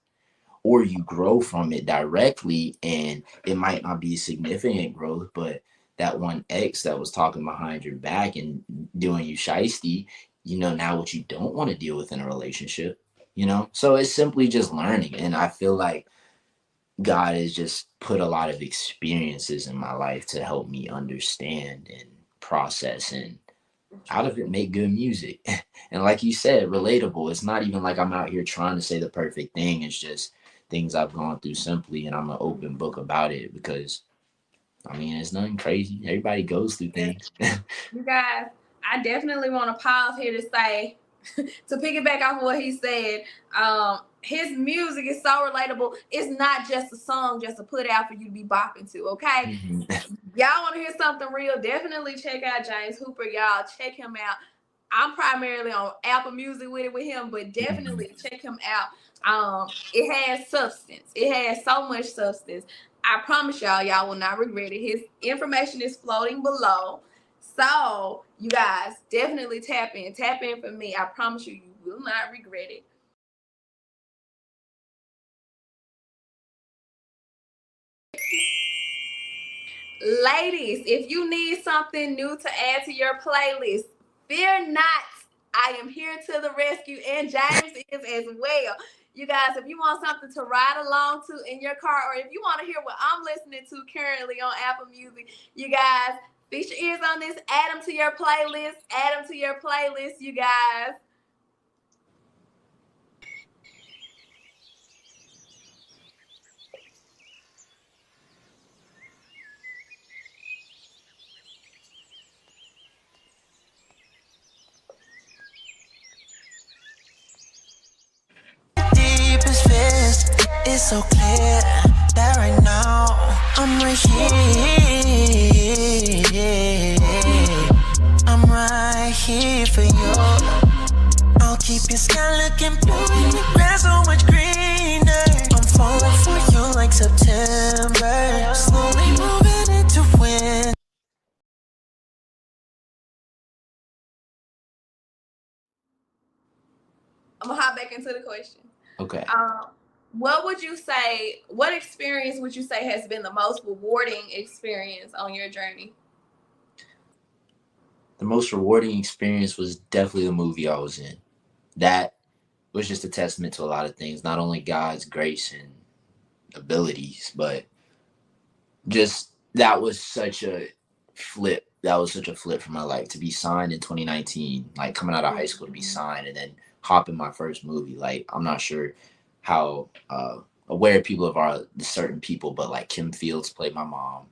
or you grow from it directly, and it might not be significant growth, but that one ex that was talking behind your back and doing you shiesty, you know now what you don't want to deal with in a relationship, you know? So it's simply just learning. And I feel like God has just put a lot of experiences in my life to help me understand and process, and out of it make good music. And like you said, relatable. It's not even like I'm out here trying to say the perfect thing. It's just things I've gone through simply, and I'm an open book about it because I mean it's nothing crazy. Everybody goes through things. You guys, I definitely want to pause here to say, to piggyback off of what he said, his music is so relatable. It's not just a song just to put out for you to be bopping to, okay? Mhm. Y'all want to hear something real? Definitely check out James Hooper. Y'all check him out. I'm primarily on Apple Music with it with him, but definitely check him out. It has substance. It has so much substance. I promise y'all will not regret it. His information is floating below. So you guys definitely tap in. Tap in for me. I promise you, you will not regret it. Ladies, if you need something new to add to your playlist, fear not. I am here to the rescue, and James is as well. You guys, if you want something to ride along to in your car, or if you want to hear what I'm listening to currently on Apple Music, you guys, fix your ears on this. Add them to your playlist. Add them to your playlist, you guys. Deepest fears, it's so clear that right now I'm right here. I'm right here for you. I'll keep your sky looking blue and the grass so much greener. I'm falling for you like September, slowly moving into winter. I'm gonna hop back into the question. Okay. What experience would you say has been the most rewarding experience on your journey? The most rewarding experience was definitely the movie I was in. That was just a testament to a lot of things, not only God's grace and abilities, but just that was such a flip. That was such a flip for my life to be signed in 2019, like coming out of high school to be signed and then hop in my first movie. Like, I'm not sure how aware people of the certain people, but like Kim Fields played my mom,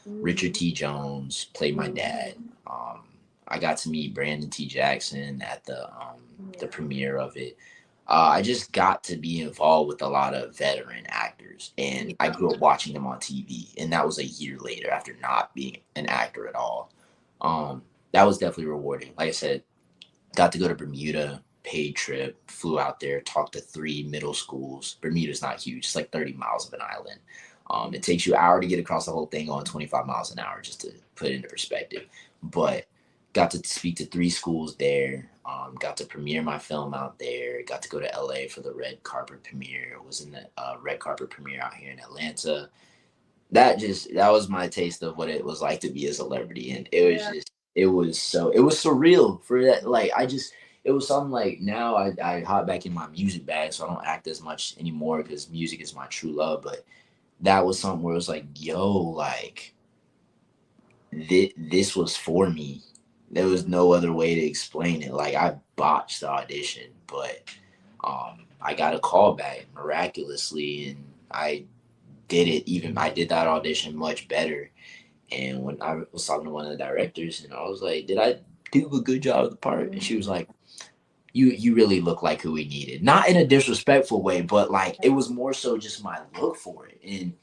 Richard T. Jones played my dad. I got to meet Brandon T. Jackson at the premiere of it. I just got to be involved with a lot of veteran actors, and I grew up watching them on TV, and that was a year later after not being an actor at all. That was definitely rewarding. Like I said, got to go to Bermuda, paid trip, flew out there, talked to 3 middle schools. Bermuda's not huge, it's like 30 miles of an island. It takes you an hour to get across the whole thing on 25 miles an hour, just to put it into perspective. But got to speak to 3 schools there. Got to premiere my film out there. Got to go to LA for the red carpet premiere. Was in the red carpet premiere out here in Atlanta. That was my taste of what it was like to be a celebrity, and it was surreal for that. Like, it was something like, now I hop back in my music bag, so I don't act as much anymore because music is my true love. But that was something where it was like, yo, like this was for me. There was no other way to explain it. Like, I botched the audition, but I got a call back miraculously, and I did that audition much better. And when I was talking to one of the directors, and I was like, did I do a good job of the part? And she was like, you really look like who we needed. Not in a disrespectful way, but like, it was more so just my look for it. And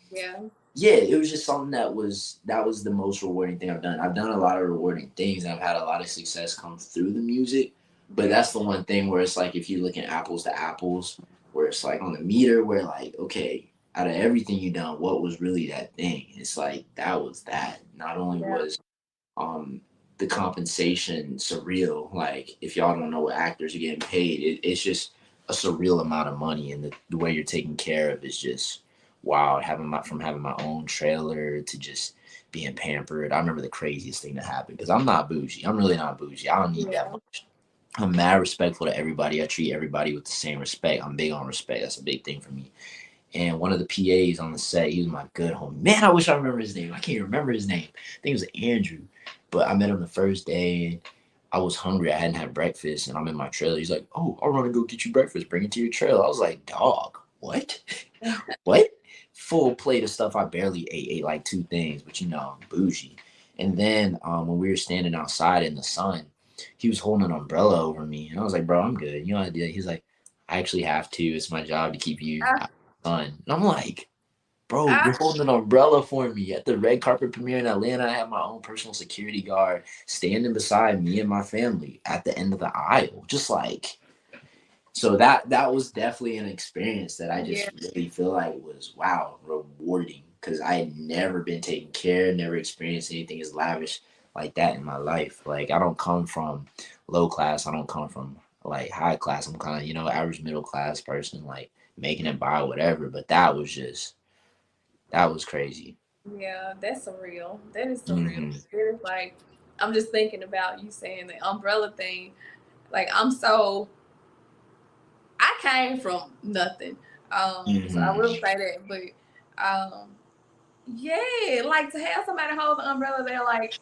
yeah, it was just something that was the most rewarding thing I've done. I've done a lot of rewarding things, and I've had a lot of success come through the music. But that's the one thing where it's like, if you're looking apples to apples, where it's like on the meter, where like, okay, out of everything you done, what was really that thing? It's like, that was that. Not only was the compensation surreal, like, if y'all don't know what actors are getting paid, it's just a surreal amount of money, and the way you're taken care of is just wow. From having my own trailer to just being pampered. I remember the craziest thing that happened, because I'm not bougie. I'm really not bougie. I don't need that much. I'm mad respectful to everybody. I treat everybody with the same respect. I'm big on respect. That's a big thing for me. And one of the PAs on the set, he was my good homie. Man, I wish I remember his name. I can't remember his name. I think it was Andrew. But I met him the first day, and I was hungry. I hadn't had breakfast, and I'm in my trailer. He's like, oh, I'll run and go get you breakfast. Bring it to your trailer. I was like, dog, what? What? Full plate of stuff I barely ate like 2 things, but I'm bougie. And then when we were standing outside in the sun, he was holding an umbrella over me, and I was like, bro, I'm good. You know what I did? He's like, I actually have to. It's my job to keep you out of the sun. And I'm like, bro, you're holding an umbrella for me at the red carpet premiere in Atlanta. I have my own personal security guard standing beside me and my family at the end of the aisle, just like. So that was definitely an experience that I just really feel like was, wow, rewarding, because I had never been taken care, never experienced anything as lavish like that in my life. Like, I don't come from low class. I don't come from like high class. I'm kind of, average middle class person, like making it by whatever. But that was crazy. Yeah, that's surreal. That is surreal. Hmm. It is like, I'm just thinking about you saying the umbrella thing. Like, I came from nothing. So I Hmm. will say that, but um, yeah, like to have somebody hold the umbrella, they're like,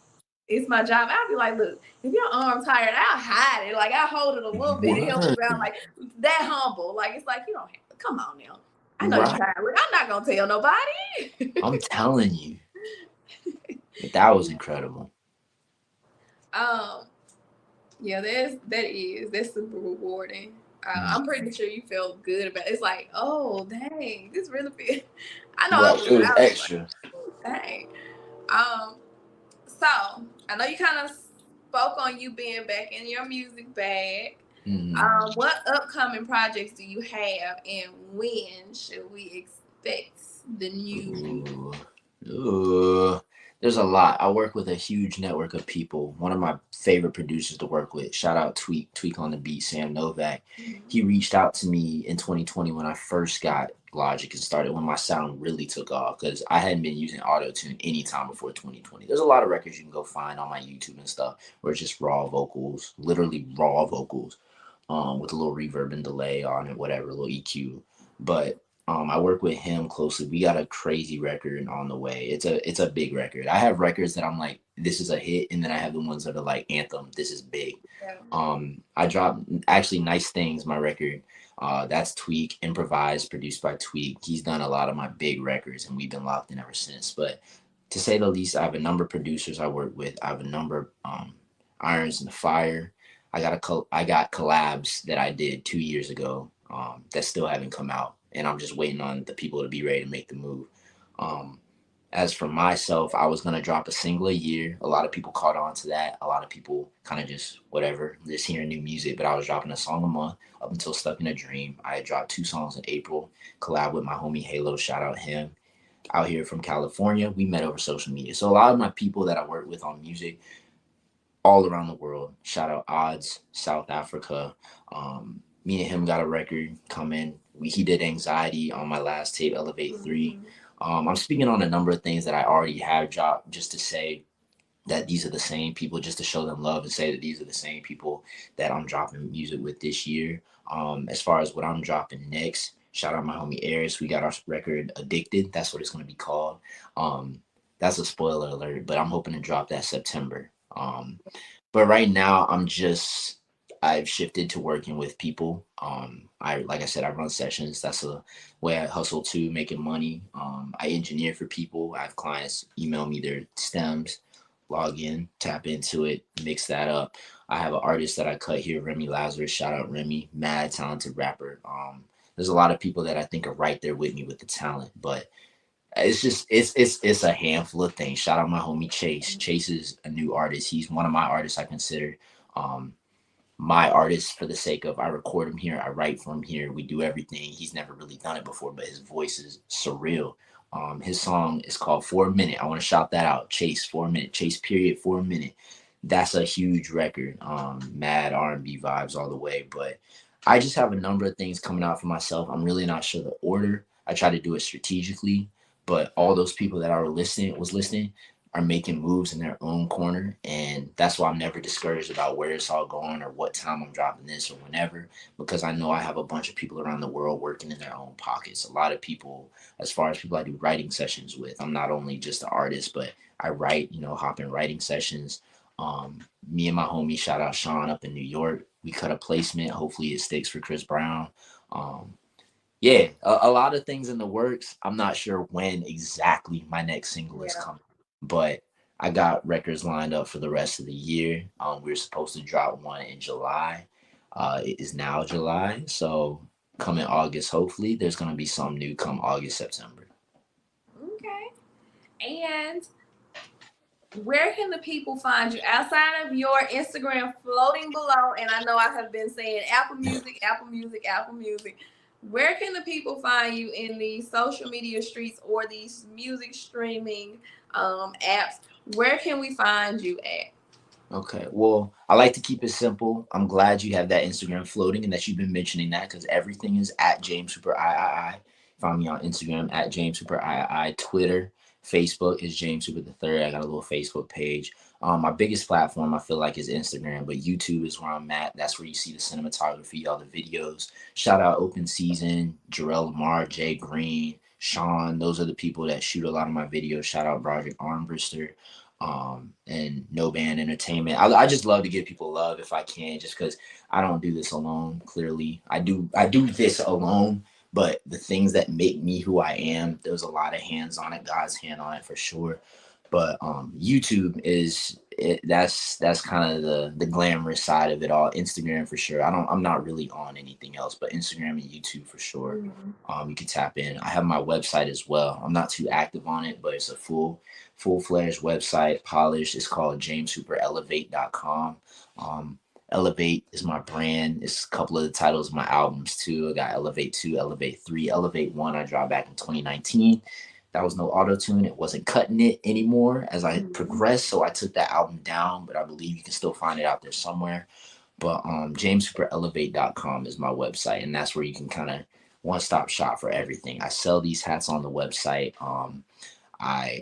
it's my job. I'll be like, look, if your arm's tired, I'll hide it. Like, I'll hold it a little bit and help you out. Word. Like, that humble. Like, it's like, you don't have to, come on now. I know you're Right. tired. Look, I'm not going to tell nobody. I'm telling you. But that was incredible. um, yeah, that's super rewarding. I'm pretty sure you felt good about it. It's like, oh, dang, this really feel. I know I Right. was, It was I was like, extra. oh, dang. Um, so I know you kind of spoke on you being back in your music bag. Hmm. What upcoming projects do you have, and when should we expect the new? Ooh. Ooh. There's a lot. I work with a huge network of people. One of my favorite producers to work with, shout out Tweak on the beat, Sam Novak. Mhm. He reached out to me in 2020 when I first got Logic and started when my sound really took off because I hadn't been using auto tune anytime before 2020. There's a lot of records you can go find on my YouTube and stuff where it's just raw vocals, literally raw vocals, with a little reverb and delay on it, whatever, a little EQ. But I work with him closely. We got a crazy record on the way. It's a big record. I have records that I'm like, this is a hit, and then I have the ones that are like anthem. This is big. Yeah. I dropped actually Nice Things, my record. That's Tweak, improvised, produced by Tweak. He's done a lot of my big records, and we've been locked in ever since. But to say the least, I have a number of producers I work with. I have a number of irons in the fire. I got collabs that I did 2 years ago that still haven't come out, and I'm just waiting on the people to be ready to make the move. Um, as for myself, I was gonna drop a single a year. A lot of people caught on to that. A lot of people kind of just whatever, just hearing new music. But I was dropping a song a month up until Stuck in a Dream. I had dropped 2 songs in April. Collab with my homie Halo. Shout out him. Out here from California, we met over social media. So a lot of my people that I work with on music all around the world. Shout out Odds, South Africa. Me and him got a record coming. He did Anxiety on my last tape, Elevate 3. Mhm. I'm speaking on a number of things that I already have dropped just to say that these are the same people, just to show them love and say that these are the same people that I'm dropping music with this year. As far as what I'm dropping next, shout out my homie Eris. We got our record Addicted. That's what it's going to be called. Um, that's a spoiler alert, but I'm hoping to drop that September. But right now, I've shifted to working with people. Like I said, I run sessions. That's a way I hustle too, making money. I engineer for people. I have clients email me their stems, log in, tap into it, mix that up. I have an artist that I cut here, Remy Lazarus. Shout out Remy, mad talented rapper. There's a lot of people that I think are right there with me with the talent, but it's a handful of things. Shout out my homie Chase. Chase is a new artist. He's one of my artists I consider um my artist for the sake of I record him here, I write for him here, we do everything. He's never really done it before, but his voice is surreal. His song is called 4 Minute. I want to shout that out. Chase 4 Minute. Chase period 4 minute. That's a huge record. Mad R&B vibes all the way. But I just have a number of things coming out for myself. I'm really not sure the order. I try to do it strategically, but all those people that was listening are making moves in their own corner. And that's why I'm never discouraged about where it's all going or what time I'm dropping this or whenever, because I know I have a bunch of people around the world working in their own pockets. A lot of people, as far as people I do writing sessions with, I'm not only just an artist, but I write, hop in writing sessions. Me and my homie, shout out Sean up in New York, we cut a placement. Hopefully it sticks for Chris Brown. Yeah, a lot of things in the works. I'm not sure when exactly my next single is Yeah. coming, but I got records lined up for the rest of the year. We are supposed to drop one in July. It is now July, so coming August, hopefully there's gonna be some new come August, September. Okay. And where can the people find you outside of your Instagram floating below? And I know I have been saying Apple Music, Apple Music, Apple Music. Where can the people find you in the social media streets or these music streaming apps? Where can we find you at? Okay, well, I like to keep it simple. I'm glad you have that Instagram floating and that you've been mentioning that because everything is at James Super I. Find me on Instagram at James Super III. Twitter, Facebook is James Super the Third. I got a little Facebook page. My biggest platform I feel like is Instagram, but YouTube is where I'm at. That's where you see the cinematography, all the videos. Shout out Open Season, Jarrell Lamar, Jay Green, Sean. Those are the people that shoot a lot of my videos. Shout out Broderick Armbrister, and No Band Entertainment. I just love to give people love if I can, just because I don't do this alone. Clearly, I do this alone. But the things that make me who I am, there's a lot of hands on it, God's hand on it for sure. But YouTube is that's kind of the glamorous side of it all. Instagram for sure. I'm not really on anything else, but Instagram and YouTube for sure. You can tap in. I have my website as well. I'm not too active on it, but it's a full-fledged website, polished. It's called jamessuperelevate.com. Elevate is my brand. It's a couple of the titles of my albums too. I got Elevate 2, Elevate 3, Elevate 1 I dropped back in 2019. That was no auto-tune. It wasn't cutting it anymore as I progressed, so I took that album down, but I believe you can still find it out there somewhere. But jamessuperelevate.com is my website, and that's where you can kind of one-stop shop for everything. I sell these hats on the website. I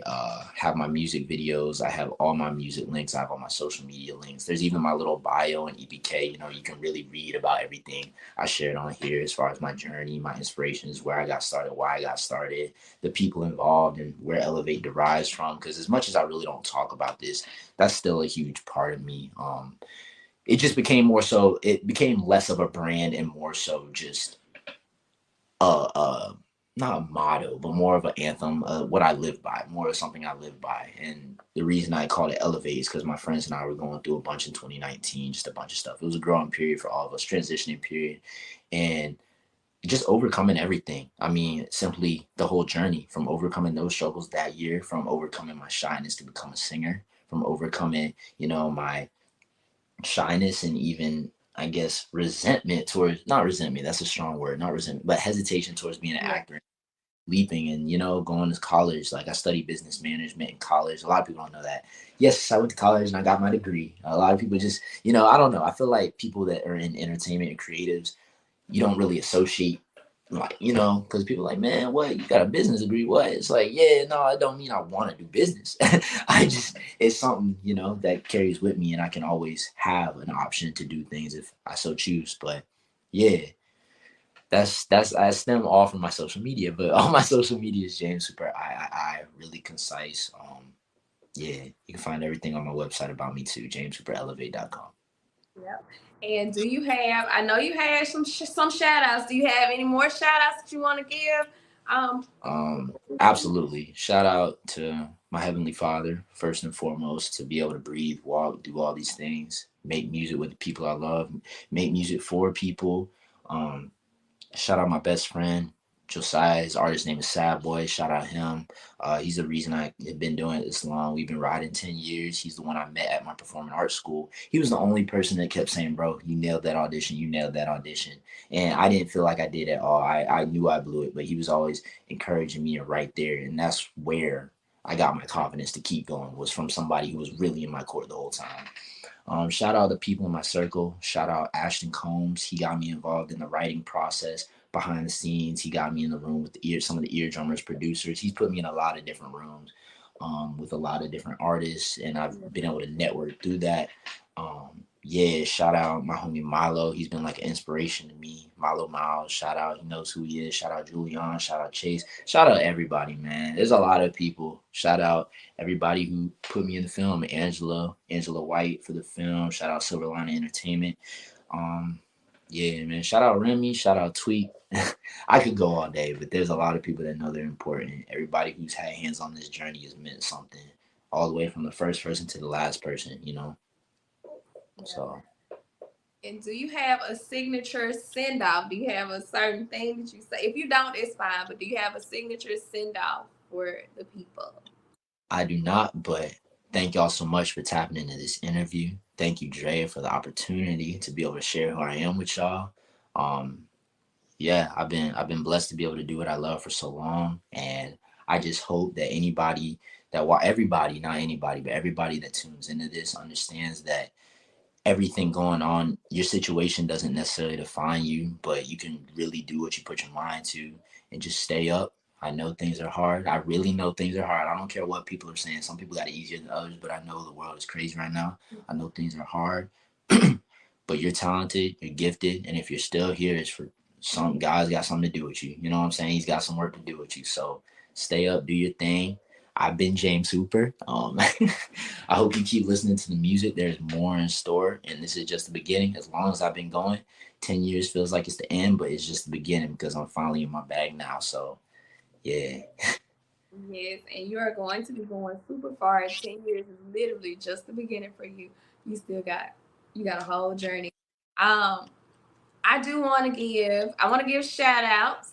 have my music videos. I have all my music links. I have all my social media links. There's even my little bio and EPK. You know, you can really read about everything I shared on here as far as my journey, my inspirations, where I got started, why I got started, the people involved, and where Elevate derives from. Because as much as I really don't talk about this, that's still a huge part of me. It just became more so, it became less of a brand and more so just not a motto, but more of an anthem, what I live by, more of something I live by. And the reason I called it Elevate is because my friends and I were going through a bunch in 2019, just a bunch of stuff. It was a growing period for all of us, transitioning period, and just overcoming everything. I mean, simply the whole journey from overcoming those struggles that year, from overcoming my shyness to become a singer, from overcoming, you know, my shyness and even, I guess, resentment towards, not resentment, that's a strong word, not resentment, but hesitation towards being an actor, leaping and, you know, going to college. Like I studied business management in college. A lot of people don't know that. Yes, I went to college and I got my degree. A lot of people just, you know, I don't know. I feel like people that are in entertainment and creatives, you don't really associate, like, you know, because people are like, man, what, you got a business degree? What? It's like, yeah, no, I don't mean I want to do business. It's something, you know, that carries with me, and I can always have an option to do things if I so choose. But yeah, that's I stem all from my social media, but all my social media is James Super I really concise. Yeah, you can find everything on my website about me too, jamessuperelevate.com. Yep. And do you have, I know you had some shout outs. Do you have any more shout outs that you want to give? Absolutely. Shout out to my Heavenly Father, first and foremost, to be able to breathe, walk, do all these things, make music with the people I love, make music for people. Shout out my best friend, Josiah. His artist name is Sad Boy. Shout out him. He's the reason I have been doing it this long. We've been riding 10 years. He's the one I met at my performing arts school. He was the only person that kept saying, bro, you nailed that audition. You nailed that audition. And I didn't feel like I did at all. I knew I blew it, but he was always encouraging me right there. And that's where I got my confidence to keep going, was from somebody who was really in my court the whole time. Shout out the people in my circle. Shout out Ashton Combs. He got me involved in the writing process behind the scenes. He got me in the room with some of the eardrummers, producers. He's put me in a lot of different rooms with a lot of different artists, and I've been able to network through that. Yeah, shout out my homie Milo. He's been like an inspiration to me. Milo Miles, shout out. He knows who he is. Shout out Julian. Shout out Chase. Shout out everybody, man. There's a lot of people. Shout out everybody who put me in the film. Angela White for the film. Shout out Silver Lining Entertainment. Yeah, man. Shout out Remy. Shout out Tweet. I could go all day, but there's a lot of people that know they're important. Everybody who's had hands on this journey has meant something, all the way from the first person to the last person, you know? So. And do you have a signature send off? Do you have a certain thing that you say? If you don't, it's fine, but do you have a signature send off for the people? I do not, but thank y'all so much for tapping into this interview. Thank you, Dre, for the opportunity to be able to share who I am with y'all. Yeah, I've been blessed to be able to do what I love for so long, and I just hope that everybody, not anybody, but everybody that tunes into this understands that everything going on, your situation doesn't necessarily define you, but you can really do what you put your mind to. and just stay up. I know things are hard. I really know things are hard. I don't care what people are saying. Some people got it easier than others, but I know the world is crazy right now. I know things are hard, but you're talented, you're gifted, and if you're still here, it's for God's got something to do with you. You know what I'm saying? He's got some work to do with you. So stay up, do your thing. I've been James Hooper. I hope you keep listening to the music. There's more in store, and this is just the beginning. As long as I've been going, 10 years feels like it's the end, but it's just the beginning because I'm finally in my bag now. So, yeah. Yes, and you are going to be going super far. 10 years is literally just the beginning for you. You got a whole journey. I want to give shout outs.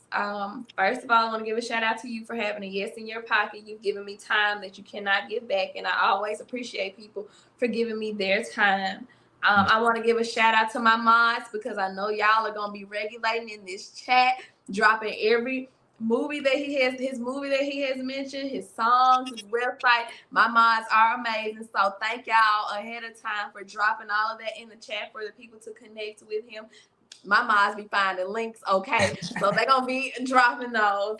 First of all, I want to give a shout out to you for having a yes in your pocket. You've given me time that you cannot give back. And I always appreciate people for giving me their time. I want to give a shout out to my mods because I know y'all are going to be regulating in this chat, dropping every movie that he has mentioned, his songs, his website. My mods are amazing. So thank y'all ahead of time for dropping all of that in the chat for the people to connect with him. My mods be finding links, okay? So they're going to be dropping those.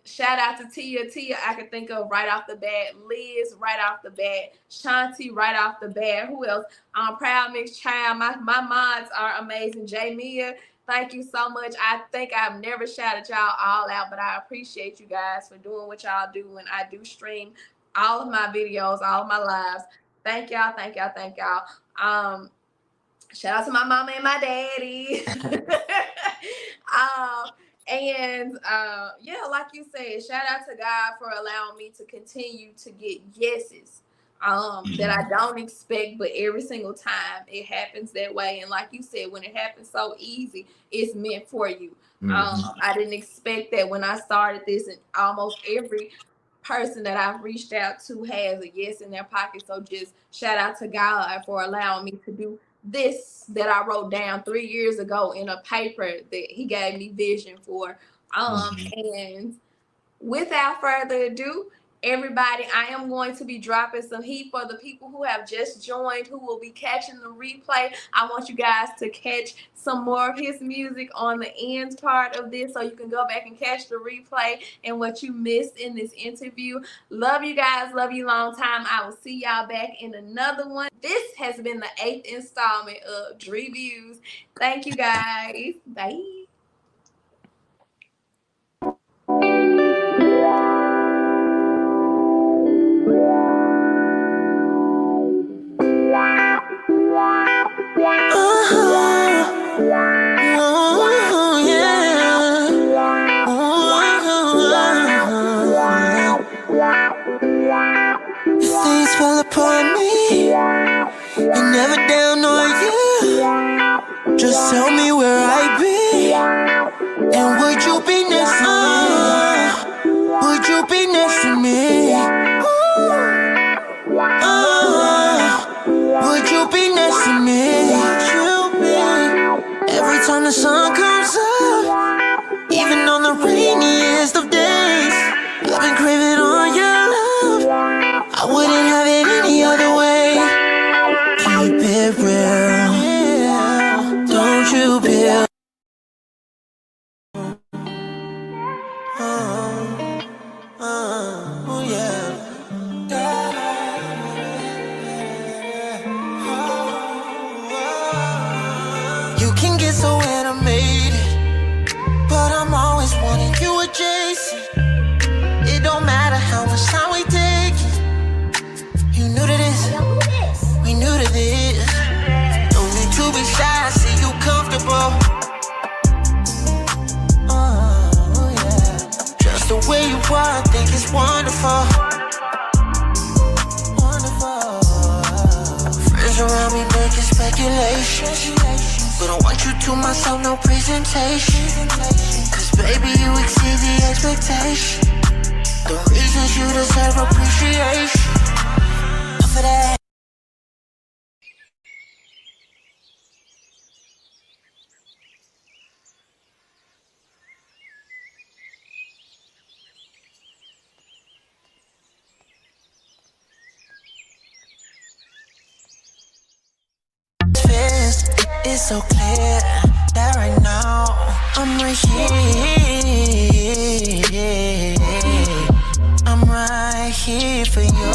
Shout out to Tia. I can think of right off the bat. Liz, right off the bat. Shanti, right off the bat. Who else? Proud Mixed Child. My mods are amazing. Jamia, thank you so much. I think I've never shouted y'all all out, but I appreciate you guys for doing what y'all do. And I do stream all of my videos, all of my lives. Thank y'all. Shout out to my mama and my daddy. Yeah, like you said, shout out to God for allowing me to continue to get yeses that I don't expect, but every single time it happens that way. And like you said, when it happens so easy, it's meant for you. I didn't expect that when I started this, and almost every person that I've reached out to has a yes in their pocket. So just shout out to God for allowing me to do this that I wrote down 3 years ago in a paper that he gave me vision for. And without further ado, everybody, I am going to be dropping some heat for the people who have just joined, who will be catching the replay. I want you guys to catch some more of his music on the end part of this so you can go back and catch the replay and what you missed in this interview. Love you guys. Love you long time. I will see y'all back in another one. This has been the 8th installment of DreViews. Thank you guys. Bye. Things fall upon me, and never down on you. Just tell me where I be, and would you be next to me? Would you be next to me? Would you be next to me? Would you be? Every time the sun comes up, even on the rainiest of days, I've been craving on your love. I wouldn't have it any other way. Keep it real, don't you feel? Oh yeah. You can get so animated, but I'm always wanting you adjacent. It don't matter how much time we take. You new to this, we new to this. Don't need to be shy, I see you comfortable. Oh yeah. Just the way you are, I think it's wonderful. Wonderful. Friends around me making speculations, but I want you to myself, no presentation. Cause baby, you exceed the expectation. The reasons you deserve appreciation. For that. It's so clear that right now I'm right here. here for you.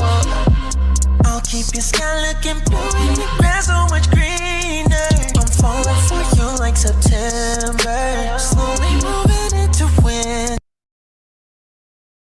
I'll keep your sky looking blue and the grass so much green.